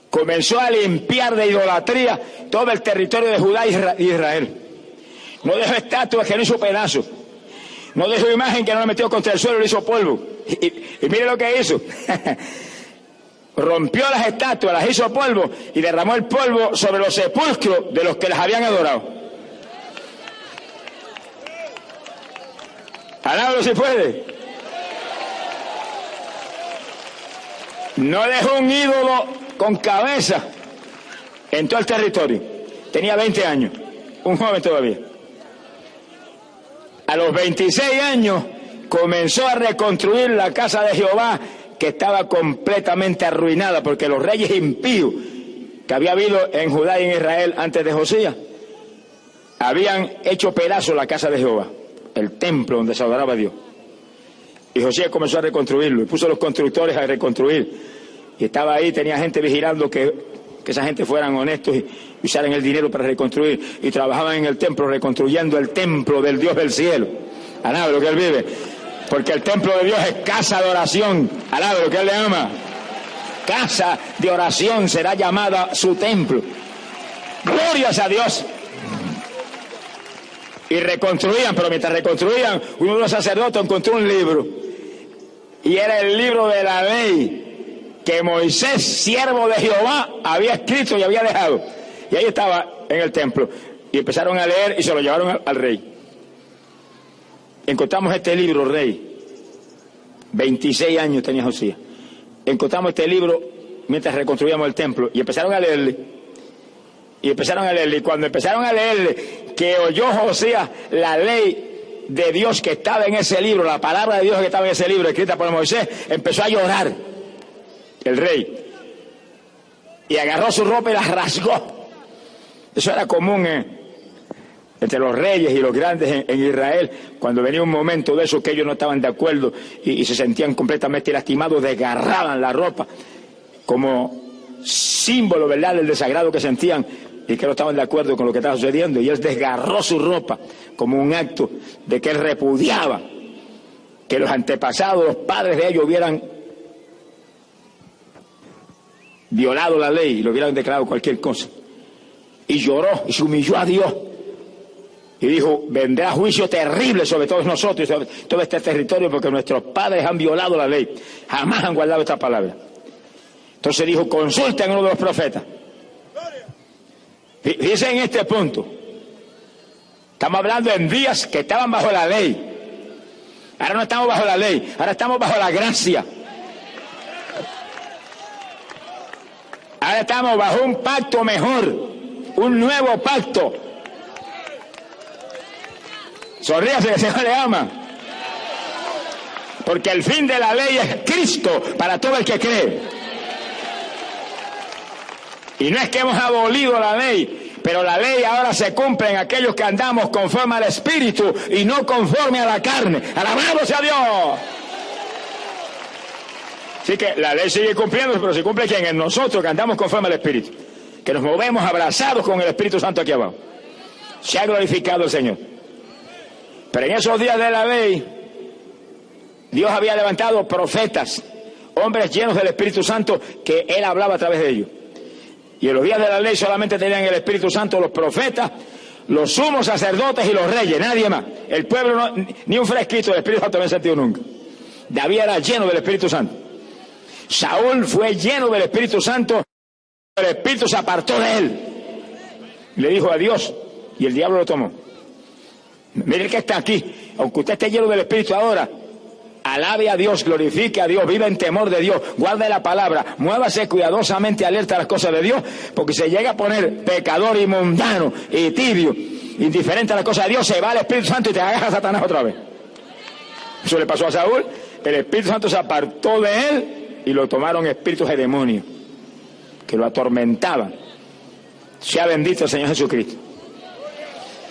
Speaker 1: comenzó a limpiar de idolatría todo el territorio de Judá y Israel. No dejó estatuas que no hizo pedazos, no dejó imagen que no la metió contra el suelo y le hizo polvo. Y mire lo que hizo. Rompió las estatuas, las hizo polvo y derramó el polvo sobre los sepulcros de los que las habían adorado. Alábalo si puede. No dejó un ídolo con cabeza en todo el territorio. Tenía 20 años, un joven todavía. A los 26 años comenzó a reconstruir la casa de Jehová, que estaba completamente arruinada porque los reyes impíos que había habido en Judá y en Israel antes de Josías habían hecho pedazos la casa de Jehová, el templo donde se adoraba a Dios. Y Josías comenzó a reconstruirlo y puso a los constructores a reconstruir. Y estaba ahí, tenía gente vigilando que esa gente fueran honestos y usaran el dinero para reconstruir. Y trabajaban en el templo reconstruyendo el templo del Dios del cielo. Alaba lo que Él vive. Porque el templo de Dios es casa de oración. Alaba lo que Él le ama. Casa de oración será llamada su templo. Glorias a Dios. Y reconstruían, pero mientras reconstruían, uno de los sacerdotes encontró un libro. Y era el libro de la ley que Moisés, siervo de Jehová, había escrito y había dejado. Y ahí estaba en el templo. Y empezaron a leer y se lo llevaron al rey. Encontramos este libro, rey. 26 años tenía Josías. Encontramos este libro mientras reconstruíamos el templo. Y empezaron a leerle. Y cuando empezaron a leerle, que oyó Josías la ley de Dios que estaba en ese libro, la palabra de Dios que estaba en ese libro, escrita por Moisés, empezó a llorar el rey. Y agarró su ropa y la rasgó. Eso era común entre los reyes y los grandes en Israel. Cuando venía un momento de eso que ellos no estaban de acuerdo y se sentían completamente lastimados, desgarraban la ropa como símbolo, ¿verdad?, del desagrado que sentían y que no estaban de acuerdo con lo que estaba sucediendo. Y él desgarró su ropa como un acto de que él repudiaba que los antepasados, los padres de ellos, hubieran violado la ley y lo hubieran declarado cualquier cosa. Y lloró y se humilló a Dios. Y dijo, vendrá juicio terrible sobre todos nosotros y sobre todo este territorio porque nuestros padres han violado la ley. Jamás han guardado esta palabra. Entonces dijo, consulten a uno de los profetas. Fíjense en este punto. Estamos hablando en días que estaban bajo la ley. Ahora no estamos bajo la ley, ahora estamos bajo la gracia. Ahora estamos bajo un pacto mejor, un nuevo pacto. Sonríase, que el Señor le ama. Porque el fin de la ley es Cristo para todo el que cree. Y no es que hemos abolido la ley, pero la ley ahora se cumple en aquellos que andamos conforme al Espíritu y no conforme a la carne. ¡Alabado sea Dios! Así que la ley sigue cumpliendo, pero se cumple ¿quién? En nosotros, que andamos conforme al Espíritu, que nos movemos abrazados con el Espíritu Santo aquí abajo. Se ha glorificado el Señor. Pero en esos días de la ley, Dios había levantado profetas, hombres llenos del Espíritu Santo, que Él hablaba a través de ellos. Y en los días de la ley solamente tenían el Espíritu Santo los profetas, los sumos sacerdotes y los reyes, nadie más. El pueblo no, ni un fresquito del Espíritu Santo había sentido nunca. David era lleno del Espíritu Santo. Saúl fue lleno del Espíritu Santo, el Espíritu se apartó de él. Le dijo adiós y el diablo lo tomó. Mire que está aquí, aunque usted esté lleno del Espíritu ahora, alabe a Dios, glorifique a Dios, viva en temor de Dios, guarde la palabra, muévase cuidadosamente alerta a las cosas de Dios, porque se llega a poner pecador y mundano y tibio, indiferente a las cosas de Dios, se va el Espíritu Santo y te agarra a Satanás otra vez. Eso le pasó a Saúl, el Espíritu Santo se apartó de él y lo tomaron espíritus de demonios que lo atormentaban. Sea bendito el Señor Jesucristo.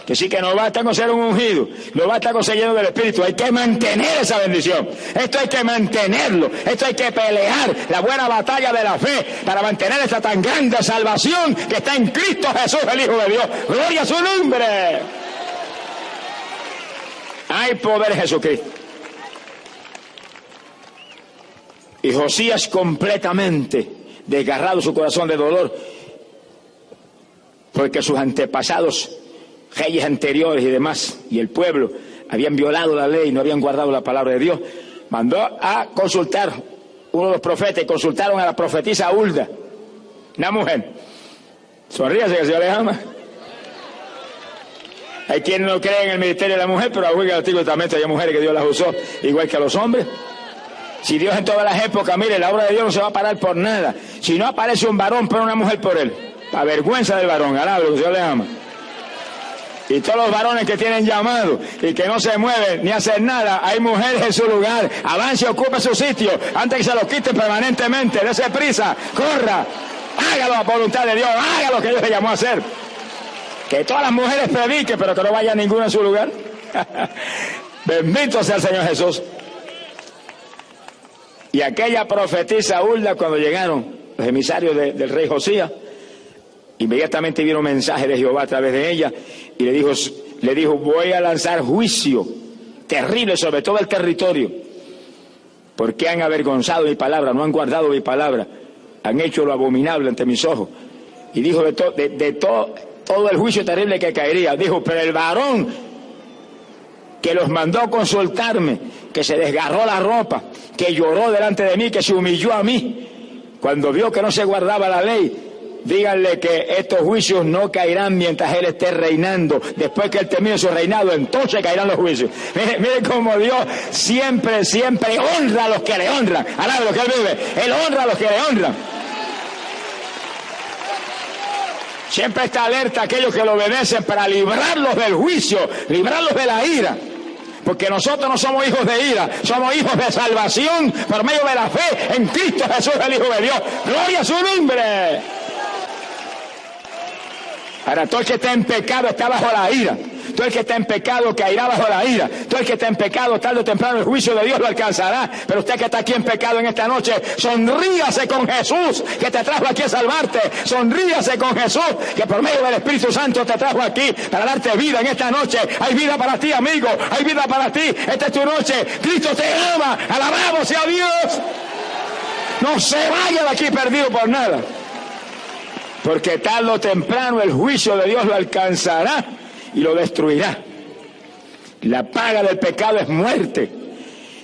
Speaker 1: Que sí, que no basta con ser un ungido, no basta con ser lleno del Espíritu, hay que mantener esa bendición. Esto hay que mantenerlo, esto hay que pelear la buena batalla de la fe para mantener esta tan grande salvación que está en Cristo Jesús, el Hijo de Dios. ¡Gloria a su nombre! Hay poder en Jesucristo. Y Josías, completamente desgarrado su corazón de dolor, porque sus antepasados, reyes anteriores y demás, y el pueblo, habían violado la ley, no habían guardado la palabra de Dios, mandó a consultar uno de los profetas, y consultaron a la profetisa Hulda, una mujer. Sonríase, que el Señor le ama. Hay quienes no creen en el ministerio de la mujer, pero aún en el Antiguo Testamento hay mujeres que Dios las usó, igual que a los hombres. Si Dios en todas las épocas, mire, la obra de Dios no se va a parar por nada. Si no aparece un varón, pone una mujer por él. La vergüenza del varón, alabe, que el Señor le ama. Y todos los varones que tienen llamado y que no se mueven ni hacen nada, hay mujeres en su lugar. Avance y ocupe su sitio antes que se lo quiten permanentemente. Dese prisa, corra, hágalo a voluntad de Dios, haga lo que Dios le llamó a hacer. Que todas las mujeres prediquen, pero que no vaya ninguna en su lugar. Bendito sea el Señor Jesús. Y aquella profetisa Hulda, cuando llegaron los emisarios del rey Josías, inmediatamente vino un mensaje de Jehová a través de ella y le dijo, voy a lanzar juicio terrible sobre todo el territorio, porque han avergonzado mi palabra, no han guardado mi palabra, han hecho lo abominable ante mis ojos. Y dijo de todo el juicio terrible que caería, dijo, pero el varón que los mandó a consultarme, que se desgarró la ropa, que lloró delante de mí, que se humilló a mí, cuando vio que no se guardaba la ley, díganle que estos juicios no caerán mientras él esté reinando. Después que él termine su reinado, entonces caerán los juicios. Mire cómo Dios siempre honra a los que le honran. Alabe lo que él vive. Él honra a los que le honran. Siempre está alerta a aquellos que lo obedecen para librarlos del juicio, librarlos de la ira. Porque nosotros no somos hijos de ira, somos hijos de salvación por medio de la fe en Cristo Jesús, el Hijo de Dios. ¡Gloria a su nombre! Ahora, todo el que está en pecado está bajo la ira. Todo el que está en pecado caerá bajo la ira. Todo el que está en pecado, tarde o temprano, el juicio de Dios lo alcanzará. Pero usted que está aquí en pecado en esta noche, sonríase con Jesús, que te trajo aquí a salvarte. Sonríase con Jesús, que por medio del Espíritu Santo te trajo aquí para darte vida en esta noche. Hay vida para ti, amigo. Hay vida para ti. Esta es tu noche. Cristo te ama. Alabado sea Dios. No se vaya de aquí perdido por nada. Porque tarde o temprano el juicio de Dios lo alcanzará y lo destruirá. La paga del pecado es muerte.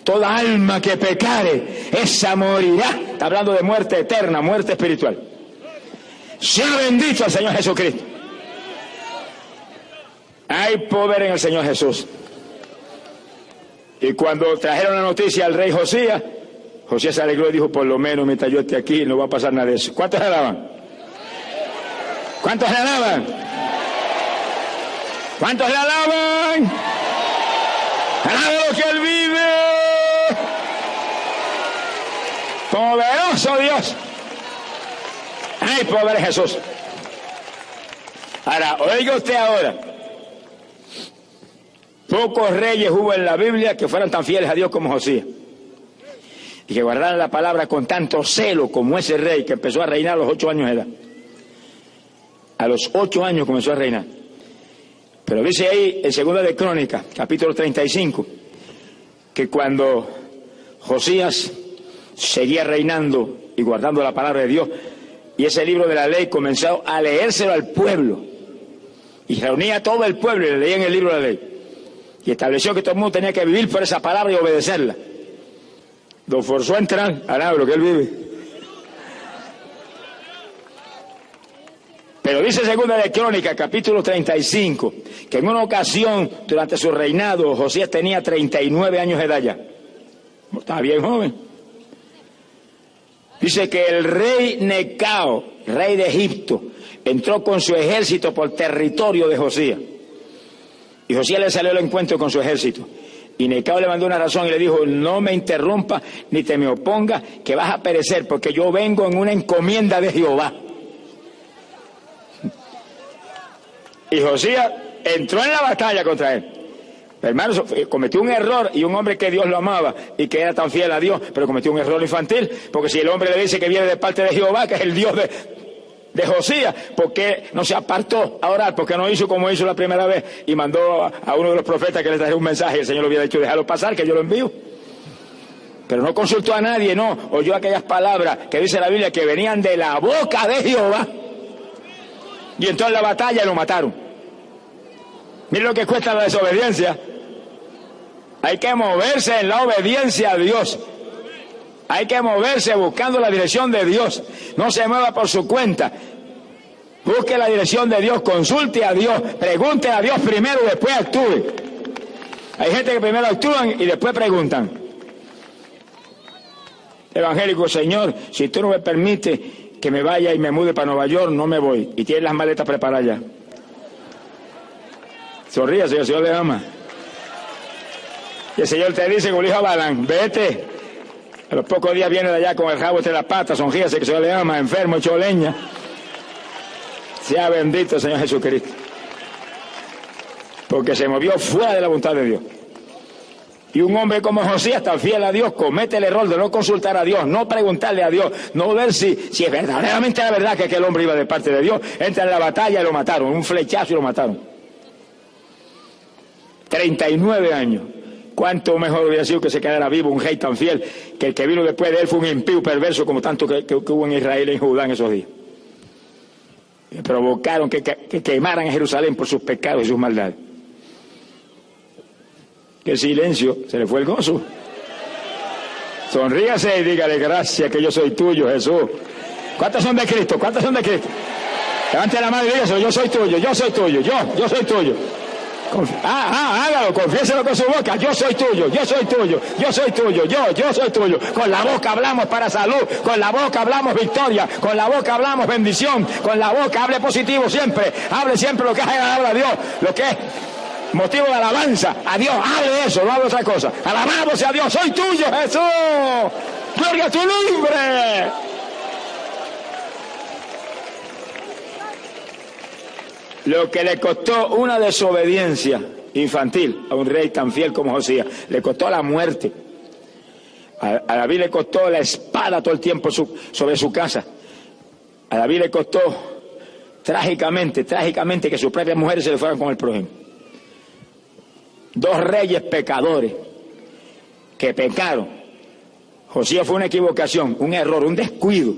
Speaker 1: Toda alma que pecare, esa morirá. Está hablando de muerte eterna, muerte espiritual. Sea bendito el Señor Jesucristo. Hay poder en el Señor Jesús. Y cuando trajeron la noticia al rey Josías, Josías se alegró y dijo, por lo menos mientras yo esté aquí no va a pasar nada de eso. ¿Cuántos le alaban? ¿Cuántos le alaban? ¿Cuántos le alaban? ¡Alaba lo que Él vive! ¡Poderoso Dios! ¡Hay poder en Jesús! Ahora, oiga usted ahora. Pocos reyes hubo en la Biblia que fueran tan fieles a Dios como Josías. Y que guardaran la palabra con tanto celo como ese rey que empezó a reinar a los 8 años de edad. A los 8 años comenzó a reinar. Pero dice ahí en 2 de Crónicas, capítulo 35, que cuando Josías seguía reinando y guardando la palabra de Dios, y ese libro de la ley comenzó a leérselo al pueblo, y reunía a todo el pueblo y le leían el libro de la ley, y estableció que todo el mundo tenía que vivir por esa palabra y obedecerla. Lo forzó a entrar al lo que él vive. Pero dice 2 de Crónicas, capítulo 35, que en una ocasión, durante su reinado, Josías tenía 39 años de edad ya. Estaba bien joven. Dice que el rey Necao, rey de Egipto, entró con su ejército por territorio de Josías. Y Josías le salió al encuentro con su ejército. Y Necao le mandó una razón y le dijo, no me interrumpa ni te me opongas, que vas a perecer, porque yo vengo en una encomienda de Jehová. Y Josías entró en la batalla contra él. Hermanos, cometió un error, y un hombre que Dios lo amaba y que era tan fiel a Dios, pero cometió un error infantil, porque si el hombre le dice que viene de parte de Jehová, que es el Dios de Josías, ¿por qué no se apartó a orar? ¿Por qué no hizo como hizo la primera vez y mandó a uno de los profetas que le trajera un mensaje? El Señor le hubiera dicho, déjalo pasar, que yo lo envío. Pero no consultó a nadie, no, oyó aquellas palabras que dice la Biblia que venían de la boca de Jehová, y entró en la batalla y lo mataron. Miren lo que cuesta la desobediencia. Hay que moverse en la obediencia a Dios. Hay que moverse buscando la dirección de Dios. No se mueva por su cuenta. Busque la dirección de Dios, consulte a Dios, pregunte a Dios primero y después actúe. Hay gente que primero actúan y después preguntan. Evangélico, Señor, si tú no me permites que me vaya y me mude para Nueva York, no me voy. Y tiene las maletas preparadas ya. Sonríe, Señor, el Señor le ama. Y el Señor te dice, como le dijo a Balán, vete. A los pocos días viene de allá con el rabo entre las patas, sonríase, que el Señor le ama, enfermo, hecho leña. Sea bendito el Señor Jesucristo. Porque se movió fuera de la voluntad de Dios. Y un hombre como Josías, tan fiel a Dios, comete el error de no consultar a Dios, no preguntarle a Dios, no ver si es verdaderamente la verdad que aquel hombre iba de parte de Dios. Entra en la batalla y lo mataron, un flechazo y lo mataron. 39 años. Cuánto mejor hubiera sido que se quedara vivo un rey tan fiel, que el que vino después de él fue un impío perverso como tanto que hubo en Israel y en Judá en esos días. Que provocaron que quemaran a Jerusalén por sus pecados y sus maldades. Que silencio, se le fue el gozo. Sonríase y dígale gracias que yo soy tuyo, Jesús. ¿Cuántos son de Cristo? ¿Cuántos son de Cristo? Levante la mano y dígase, yo soy tuyo, yo soy tuyo, yo soy tuyo. Hágalo, confiéselo con su boca, yo soy tuyo, yo soy tuyo, yo soy tuyo, yo soy tuyo. Con la boca hablamos para salud, con la boca hablamos victoria, con la boca hablamos bendición, con la boca hable positivo siempre, hable siempre lo que es agradable a Dios, lo que es motivo de alabanza a Dios, hable eso, no hable otra cosa. Alabamos a Dios, soy tuyo, Jesús, gloria a tu nombre. Lo que le costó una desobediencia infantil a un rey tan fiel como Josías, le costó la muerte. A David le costó la espada todo el tiempo sobre su casa. A David le costó trágicamente que sus propias mujeres se le fueran con el prójimo. 2 reyes pecadores que pecaron. Josías fue una equivocación, un error, un descuido.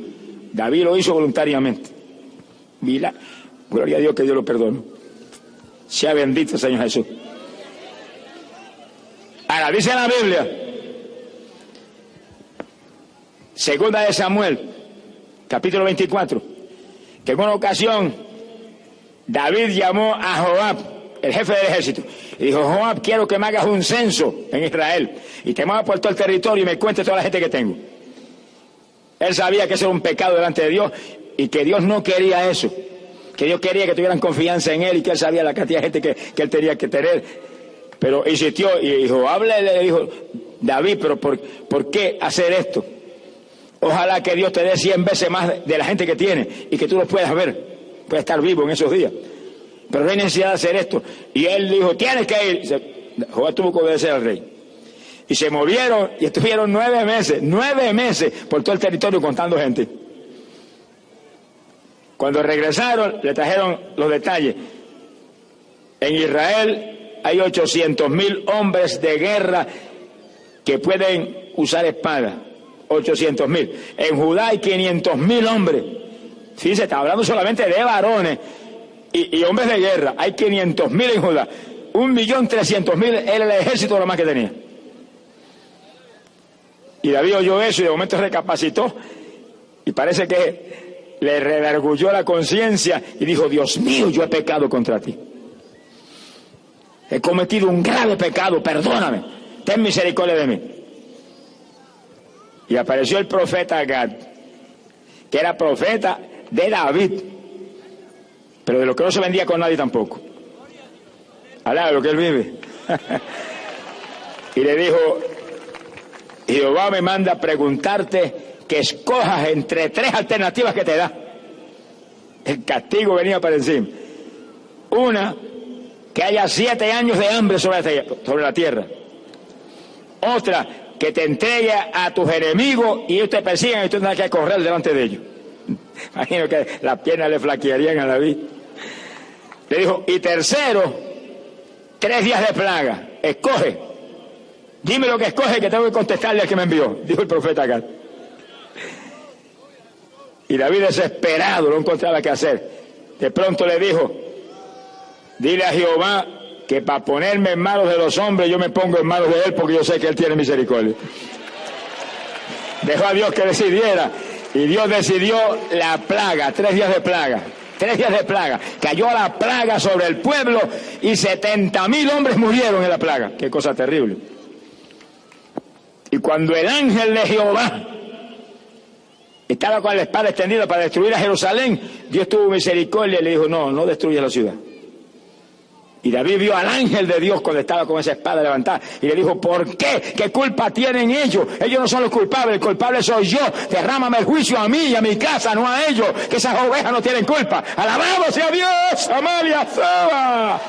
Speaker 1: David lo hizo voluntariamente. Gloria a Dios, que Dios lo perdone. Sea bendito, Señor Jesús. Ahora, dice la Biblia, 2 de Samuel, capítulo 24, que en una ocasión David llamó a Joab, el jefe del ejército, y dijo: Joab, quiero que me hagas un censo en Israel y te muevas por todo el territorio y me cuentes toda la gente que tengo. Él sabía que eso era un pecado delante de Dios y que Dios no quería eso, que Dios quería que tuvieran confianza en él y que él sabía la cantidad de gente que él tenía que tener. Pero insistió y Joab le dijo: David, pero ¿por qué hacer esto? Ojalá que Dios te dé 100 veces más de la gente que tiene y que tú lo puedas ver, puedas estar vivo en esos días. Pero no hay necesidad de hacer esto. Y él dijo: tienes que ir. Joab tuvo que obedecer al rey. Y se movieron y estuvieron 9 meses por todo el territorio contando gente. Cuando regresaron, le trajeron los detalles. En Israel hay 800,000 hombres de guerra que pueden usar espada. 800,000. En Judá hay 500,000 hombres. Sí, se está hablando solamente de varones y hombres de guerra. Hay 500,000 en Judá. 1.300.000 era el ejército lo más que tenía. Y David oyó eso y de momento recapacitó y parece que le redargulló la conciencia y dijo: Dios mío, yo he pecado contra ti. He cometido un grave pecado, perdóname, ten misericordia de mí. Y apareció el profeta Gad, que era profeta de David, pero de lo que no se vendía con nadie tampoco. Alá, de lo que él vive. Y le dijo: Jehová me manda a preguntarte que escojas entre 3 alternativas que te da. El castigo venía para encima. Una, que haya 7 años de hambre sobre la tierra. Otra, que te entregue a tus enemigos y ellos te persigan y tú tendrás que correr delante de ellos. Imagino que las piernas le flaquearían a David. Le dijo: y tercero, 3 días de plaga. Escoge. Dime lo que escoge, que tengo que contestarle al que me envió, dijo el profeta Gad. Y David, desesperado, no encontraba qué hacer. De pronto le dijo: dile a Jehová que para ponerme en manos de los hombres yo me pongo en manos de él, porque yo sé que él tiene misericordia. Dejó a Dios que decidiera y Dios decidió la plaga, 3 días de plaga. 3 días de plaga. Cayó la plaga sobre el pueblo y 70,000 hombres murieron en la plaga. Qué cosa terrible. Y cuando el ángel de Jehová estaba con la espada extendida para destruir a Jerusalén, Dios tuvo misericordia y le dijo: no destruyas la ciudad. Y David vio al ángel de Dios cuando estaba con esa espada levantada y le dijo: ¿por qué? ¿Qué culpa tienen ellos? Ellos no son los culpables, el culpable soy yo. Derrámame el juicio a mí y a mi casa, no a ellos, que esas ovejas no tienen culpa. ¡Alabado sea Dios! ¡Amalia Saba!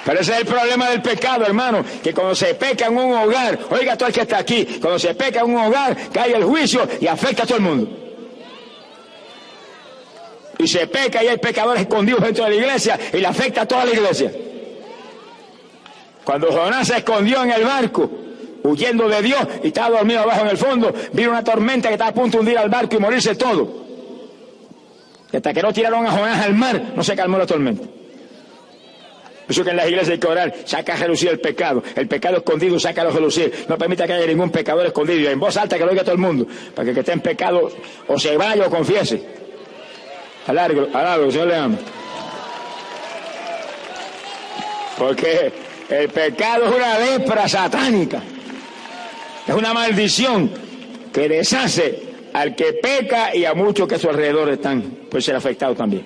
Speaker 1: Pero ese es el problema del pecado, hermano, que cuando se peca en un hogar, oiga todo el que está aquí, cuando se peca en un hogar, cae el juicio y afecta a todo el mundo. Y se peca y hay pecadores escondidos dentro de la iglesia y le afecta a toda la iglesia. Cuando Jonás se escondió en el barco, huyendo de Dios, y estaba dormido abajo en el fondo, vino una tormenta que estaba a punto de hundir al barco y morirse todo. Y hasta que no tiraron a Jonás al mar, no se calmó la tormenta. Por eso que en las iglesias hay que orar: saca a relucir el pecado escondido, sácalo a relucir. No permita que haya ningún pecador escondido. Y en voz alta que lo oiga todo el mundo, para que el que esté en pecado o se vaya o confiese. Alargo, el Señor le ama. Porque el pecado es una lepra satánica. Es una maldición que deshace al que peca y a muchos que a su alrededor están, pueden ser afectados también.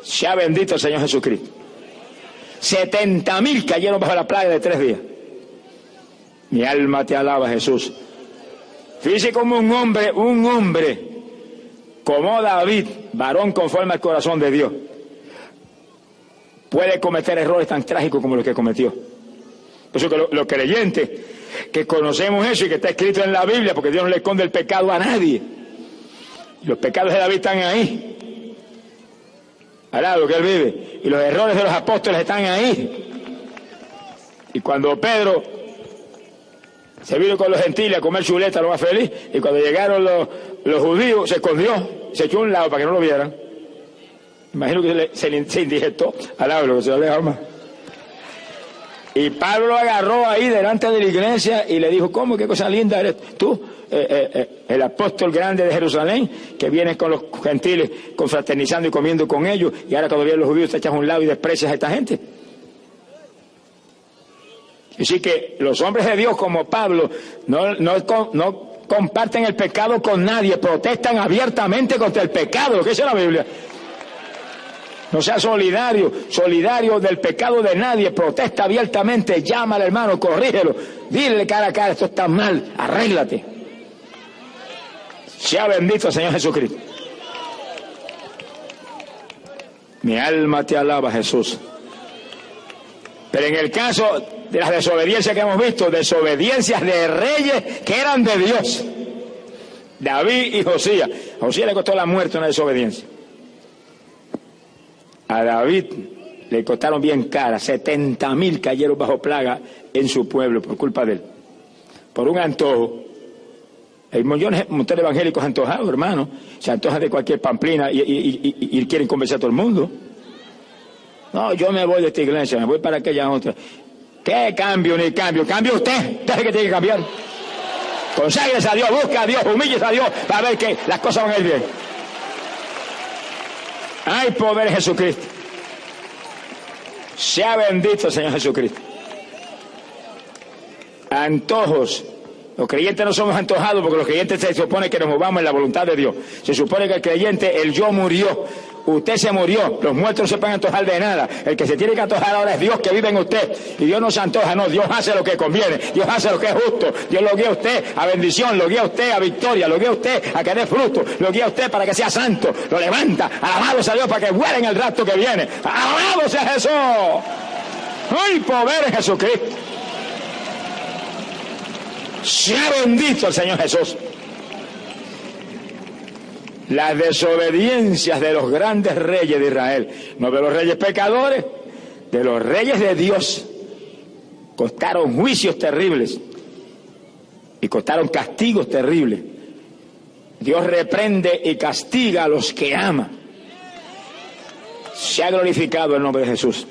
Speaker 1: Sea bendito el Señor Jesucristo. 70,000 cayeron bajo la plaga de 3 días. Mi alma te alaba, Jesús. Fíjese como un hombre como David, varón conforme al corazón de Dios, puede cometer errores tan trágicos como los que cometió. Por eso que los creyentes que conocemos eso y que está escrito en la Biblia, porque Dios no le esconde el pecado a nadie. Los pecados de David están ahí, al lado que él vive, y los errores de los apóstoles están ahí. Y cuando Pedro se vino con los gentiles a comer chuleta, lo más feliz, y cuando llegaron los judíos, se escondió, se echó a un lado para que no lo vieran. Imagino que se indigestó al lado, que se lo deja más. Y Pablo lo agarró ahí delante de la iglesia y le dijo, ¿cómo? ¿Qué cosa linda eres tú? El apóstol grande de Jerusalén, que viene con los gentiles confraternizando y comiendo con ellos, y ahora cuando vienen los judíos te echas a un lado y desprecias a esta gente. Así que los hombres de Dios como Pablo no comparten el pecado con nadie, protestan abiertamente contra el pecado, lo que dice la Biblia. No sea solidario del pecado de nadie, protesta abiertamente, llama al hermano, corrígelo, dile cara a cara, esto está mal, arréglate. Sea bendito el Señor Jesucristo. Mi alma te alaba, Jesús. Pero en el caso de las desobediencias que hemos visto, desobediencias de reyes que eran de Dios, David y Josías. A Josías le costó la muerte una desobediencia. A David le costaron bien cara, 70,000 cayeron bajo plaga en su pueblo por culpa de él, por un antojo. Hay millones de evangélicos antojados, hermano, se antojan de cualquier pamplina y quieren convencer a todo el mundo. No, yo me voy de esta iglesia, me voy para aquella otra. ¿Qué cambio ni cambio? Cambie usted es el que tiene que cambiar. Conságrese a Dios, busca a Dios, humíllese a Dios para ver que las cosas van a ir bien. Hay poder en Jesucristo. Sea bendito el Señor Jesucristo. Antojos. Los creyentes no somos antojados porque los creyentes se supone que nos movamos en la voluntad de Dios. Se supone que el creyente, el yo murió. Usted se murió. Los muertos no se pueden antojar de nada. El que se tiene que antojar ahora es Dios que vive en usted. Y Dios no se antoja, no. Dios hace lo que conviene. Dios hace lo que es justo. Dios lo guía a usted a bendición. Lo guía a usted a victoria. Lo guía a usted a que dé fruto. Lo guía a usted para que sea santo. Lo levanta. Alabado sea Dios para que vuela en el rapto que viene. Alabado sea Jesús. ¡Ay, poder en Jesucristo! Sea bendito el Señor Jesús. Las desobediencias de los grandes reyes de Israel, no de los reyes pecadores, de los reyes de Dios, costaron juicios terribles y costaron castigos terribles. Dios reprende y castiga a los que ama. Se ha glorificado el nombre de Jesús.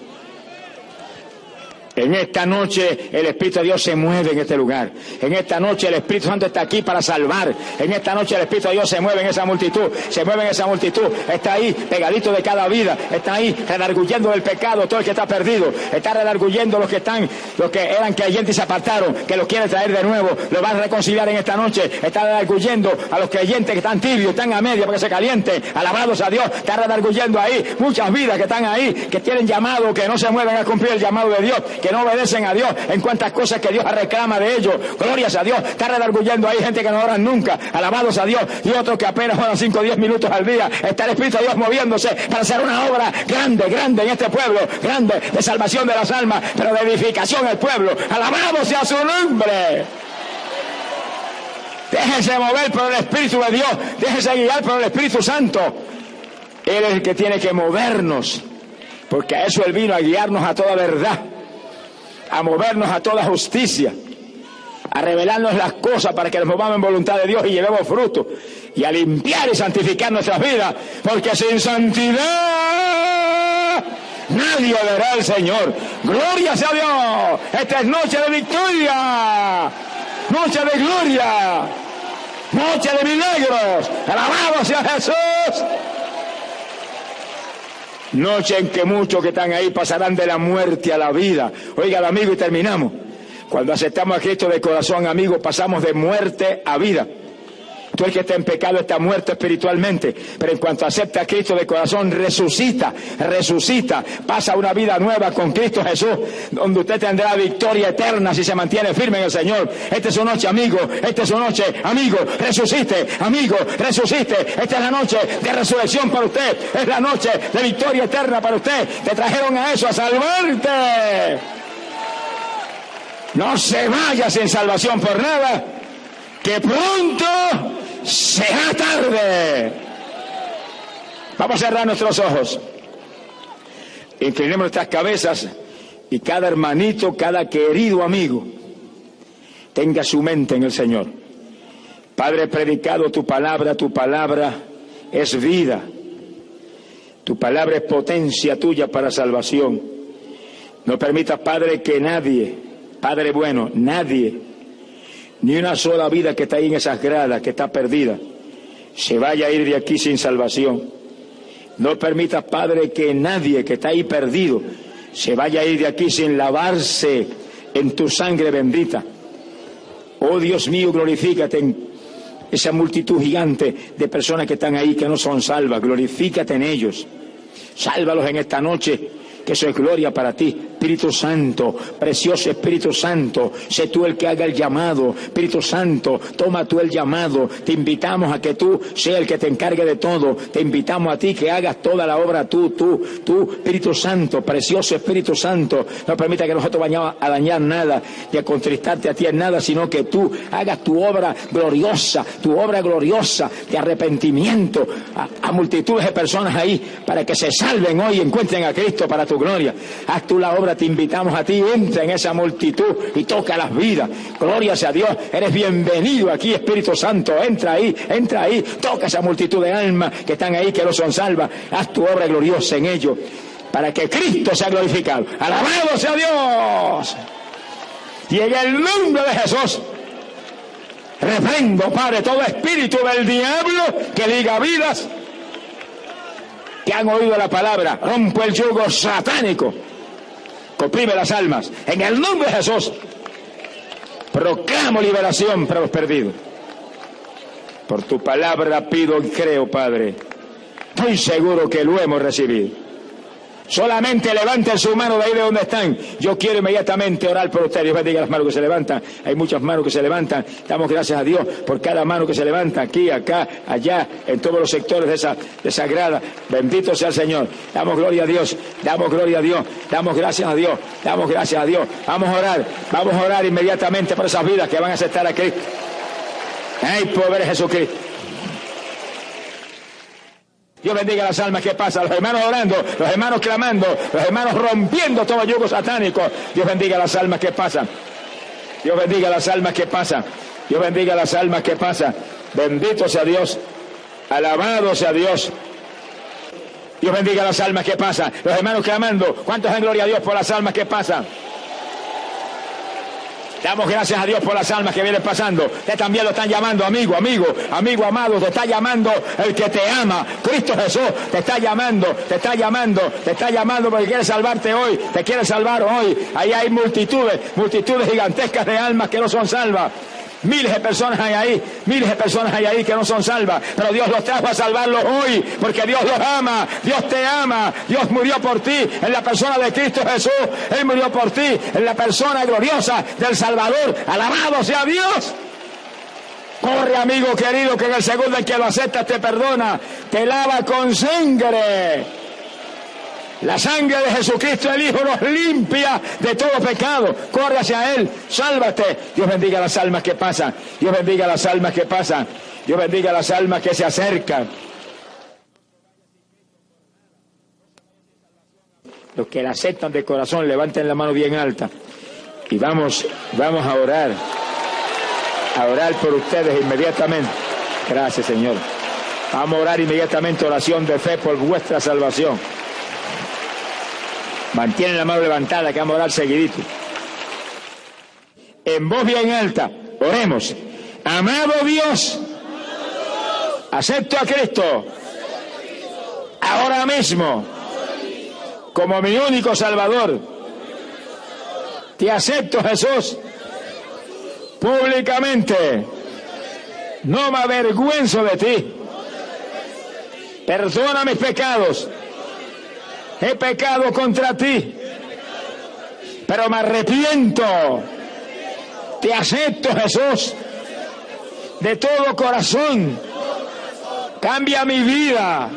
Speaker 1: En esta noche el Espíritu de Dios se mueve en este lugar. En esta noche el Espíritu Santo está aquí para salvar. En esta noche el Espíritu de Dios se mueve en esa multitud. Se mueve en esa multitud. Está ahí pegadito de cada vida. Está ahí redarguyendo del pecado todo el que está perdido. Está redarguyendo los que eran creyentes y se apartaron, que los quiere traer de nuevo. Los van a reconciliar en esta noche. Está redarguyendo a los creyentes que están tibios, están a media para que se calienten. Alabados a Dios. Está redarguyendo ahí muchas vidas que están ahí, que tienen llamado, que no se mueven a cumplir el llamado de Dios, que no obedecen a Dios en cuantas cosas que Dios reclama de ellos. Glorias a Dios. Está redarguyendo ahí gente que no oran nunca. Alabados a Dios. Y otros que apenas oran 5 o 10 minutos al día. Está el Espíritu de Dios moviéndose para hacer una obra grande en este pueblo. Grande de salvación de las almas, pero de edificación al pueblo. Alabado sea su nombre. Déjense mover por el Espíritu de Dios. Déjense guiar por el Espíritu Santo. Él es el que tiene que movernos. Porque a eso Él vino, a guiarnos a toda verdad, a movernos a toda justicia, a revelarnos las cosas para que nos movamos en voluntad de Dios y llevemos fruto, y a limpiar y santificar nuestras vidas, porque sin santidad nadie verá al Señor. Gloria sea Dios. Esta es noche de victoria, noche de gloria, noche de milagros. Alabado sea Jesús. Noche en que muchos que están ahí pasarán de la muerte a la vida. Oiga, amigo, y terminamos. Cuando aceptamos a Cristo de corazón, amigo, pasamos de muerte a vida. Tú el que está en pecado está muerto espiritualmente, pero en cuanto acepta a Cristo de corazón, resucita, pasa una vida nueva con Cristo Jesús, donde usted tendrá victoria eterna si se mantiene firme en el Señor. Esta es su noche, amigo, esta es su noche, amigo, resucite, amigo, resucite. Esta es la noche de resurrección para usted, es la noche de victoria eterna para usted. Te trajeron a eso, a salvarte. No se vaya sin salvación por nada, que pronto será tarde. Vamos a cerrar nuestros ojos, inclinemos nuestras cabezas, y cada hermanito, cada querido amigo tenga su mente en el Señor. Padre, predicado tu palabra es vida, tu palabra es potencia tuya para salvación. No permitas, Padre, que nadie, Padre bueno, nadie, ni una sola vida que está ahí en esas gradas, que está perdida, se vaya a ir de aquí sin salvación. No permitas, Padre, que nadie que está ahí perdido se vaya a ir de aquí sin lavarse en tu sangre bendita. Oh Dios mío, glorifícate en esa multitud gigante de personas que están ahí que no son salvas. Glorifícate en ellos. Sálvalos en esta noche, que eso es gloria para ti. Espíritu Santo, precioso Espíritu Santo, sé tú el que haga el llamado. Espíritu Santo, toma tú el llamado. Te invitamos a que tú seas el que te encargue de todo. Te invitamos a ti que hagas toda la obra tú, Espíritu Santo, precioso Espíritu Santo. No permita que nosotros vayamos a dañar nada, ni a contristarte a ti en nada, sino que tú hagas tu obra gloriosa de arrepentimiento a multitudes de personas ahí, para que se salven hoy y encuentren a Cristo para tu gloria. Haz tú la obra, te invitamos a ti, entra en esa multitud y toca las vidas. Gloria sea a Dios, eres bienvenido aquí, Espíritu Santo, entra ahí, toca esa multitud de almas que están ahí, que no son salvas. Haz tu obra gloriosa en ellos, para que Cristo sea glorificado. Alabado sea Dios. Y en el nombre de Jesús reprendo, Padre, todo espíritu del diablo que liga vidas que han oído la palabra. Rompo el yugo satánico que oprime las almas. En el nombre de Jesús proclamo liberación para los perdidos. Por tu palabra pido y creo, Padre. Estoy seguro que lo hemos recibido. Solamente levanten su mano de ahí de donde están. Yo quiero inmediatamente orar por ustedes. Dios bendiga las manos que se levantan. Hay muchas manos que se levantan. Damos gracias a Dios por cada mano que se levanta aquí, acá, allá, en todos los sectores de esa grada. Bendito sea el Señor. Damos gloria a Dios. Damos gloria a Dios. Damos gracias a Dios. Damos gracias a Dios. Vamos a orar. Vamos a orar inmediatamente por esas vidas que van a aceptar a Cristo. ¡Ay, pobre Jesucristo! Dios bendiga las almas que pasan, los hermanos orando, los hermanos clamando, los hermanos rompiendo todo yugo satánico. Dios bendiga las almas que pasan. Dios bendiga las almas que pasan. Dios bendiga las almas que pasan. Bendito sea Dios. Alabado sea Dios. Dios bendiga las almas que pasan. Los hermanos clamando. ¿Cuántos dan gloria a Dios por las almas que pasan? Damos gracias a Dios por las almas que vienen pasando. Usted también lo están llamando, amigo amado, te está llamando el que te ama. Cristo Jesús te está llamando porque quiere salvarte hoy, te quiere salvar hoy. Ahí hay multitudes gigantescas de almas que no son salvas. Miles de personas hay ahí que no son salvas, pero Dios los trajo a salvarlos hoy, porque Dios los ama, Dios te ama, Dios murió por ti en la persona de Cristo Jesús, Él murió por ti en la persona gloriosa del Salvador. Alabado sea Dios. Corre, amigo querido, que en el segundo en que lo aceptas te perdona, te lava con sangre. La sangre de Jesucristo el Hijo nos limpia de todo pecado. Corre hacia Él, sálvate. Dios bendiga las almas que pasan. Dios bendiga las almas que pasan. Dios bendiga las almas que se acercan. Los que la aceptan de corazón, levanten la mano bien alta. Y vamos a orar. A orar por ustedes inmediatamente. Gracias, Señor. Vamos a orar inmediatamente, oración de fe por vuestra salvación. Mantienen la mano levantada, que vamos a orar seguidito. En voz bien alta, oremos. Amado Dios, acepto a Cristo ahora mismo como mi único Salvador. Te acepto, Jesús, públicamente. No me avergüenzo de ti. Perdona mis pecados. He pecado contra ti, pero me arrepiento. Te acepto, Jesús, de todo corazón. Cambia mi vida.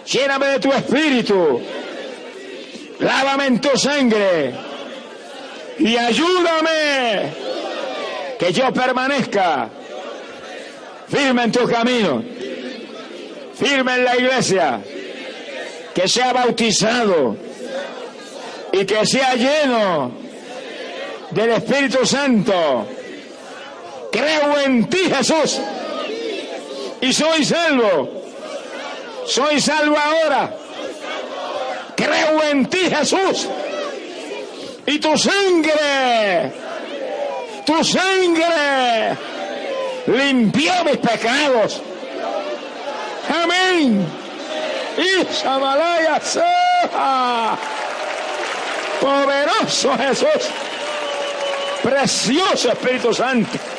Speaker 1: Lléname de tu espíritu. Lávame en tu sangre. Y ayúdame que yo permanezca firme en tu camino, firme en la iglesia. Que sea bautizado y que sea lleno del Espíritu Santo. Creo en ti, Jesús, y soy salvo. Soy salvo ahora. Creo en ti, Jesús, Y tu sangre limpió mis pecados. Amén. Y Shamalaya, poderoso Jesús, precioso Espíritu Santo.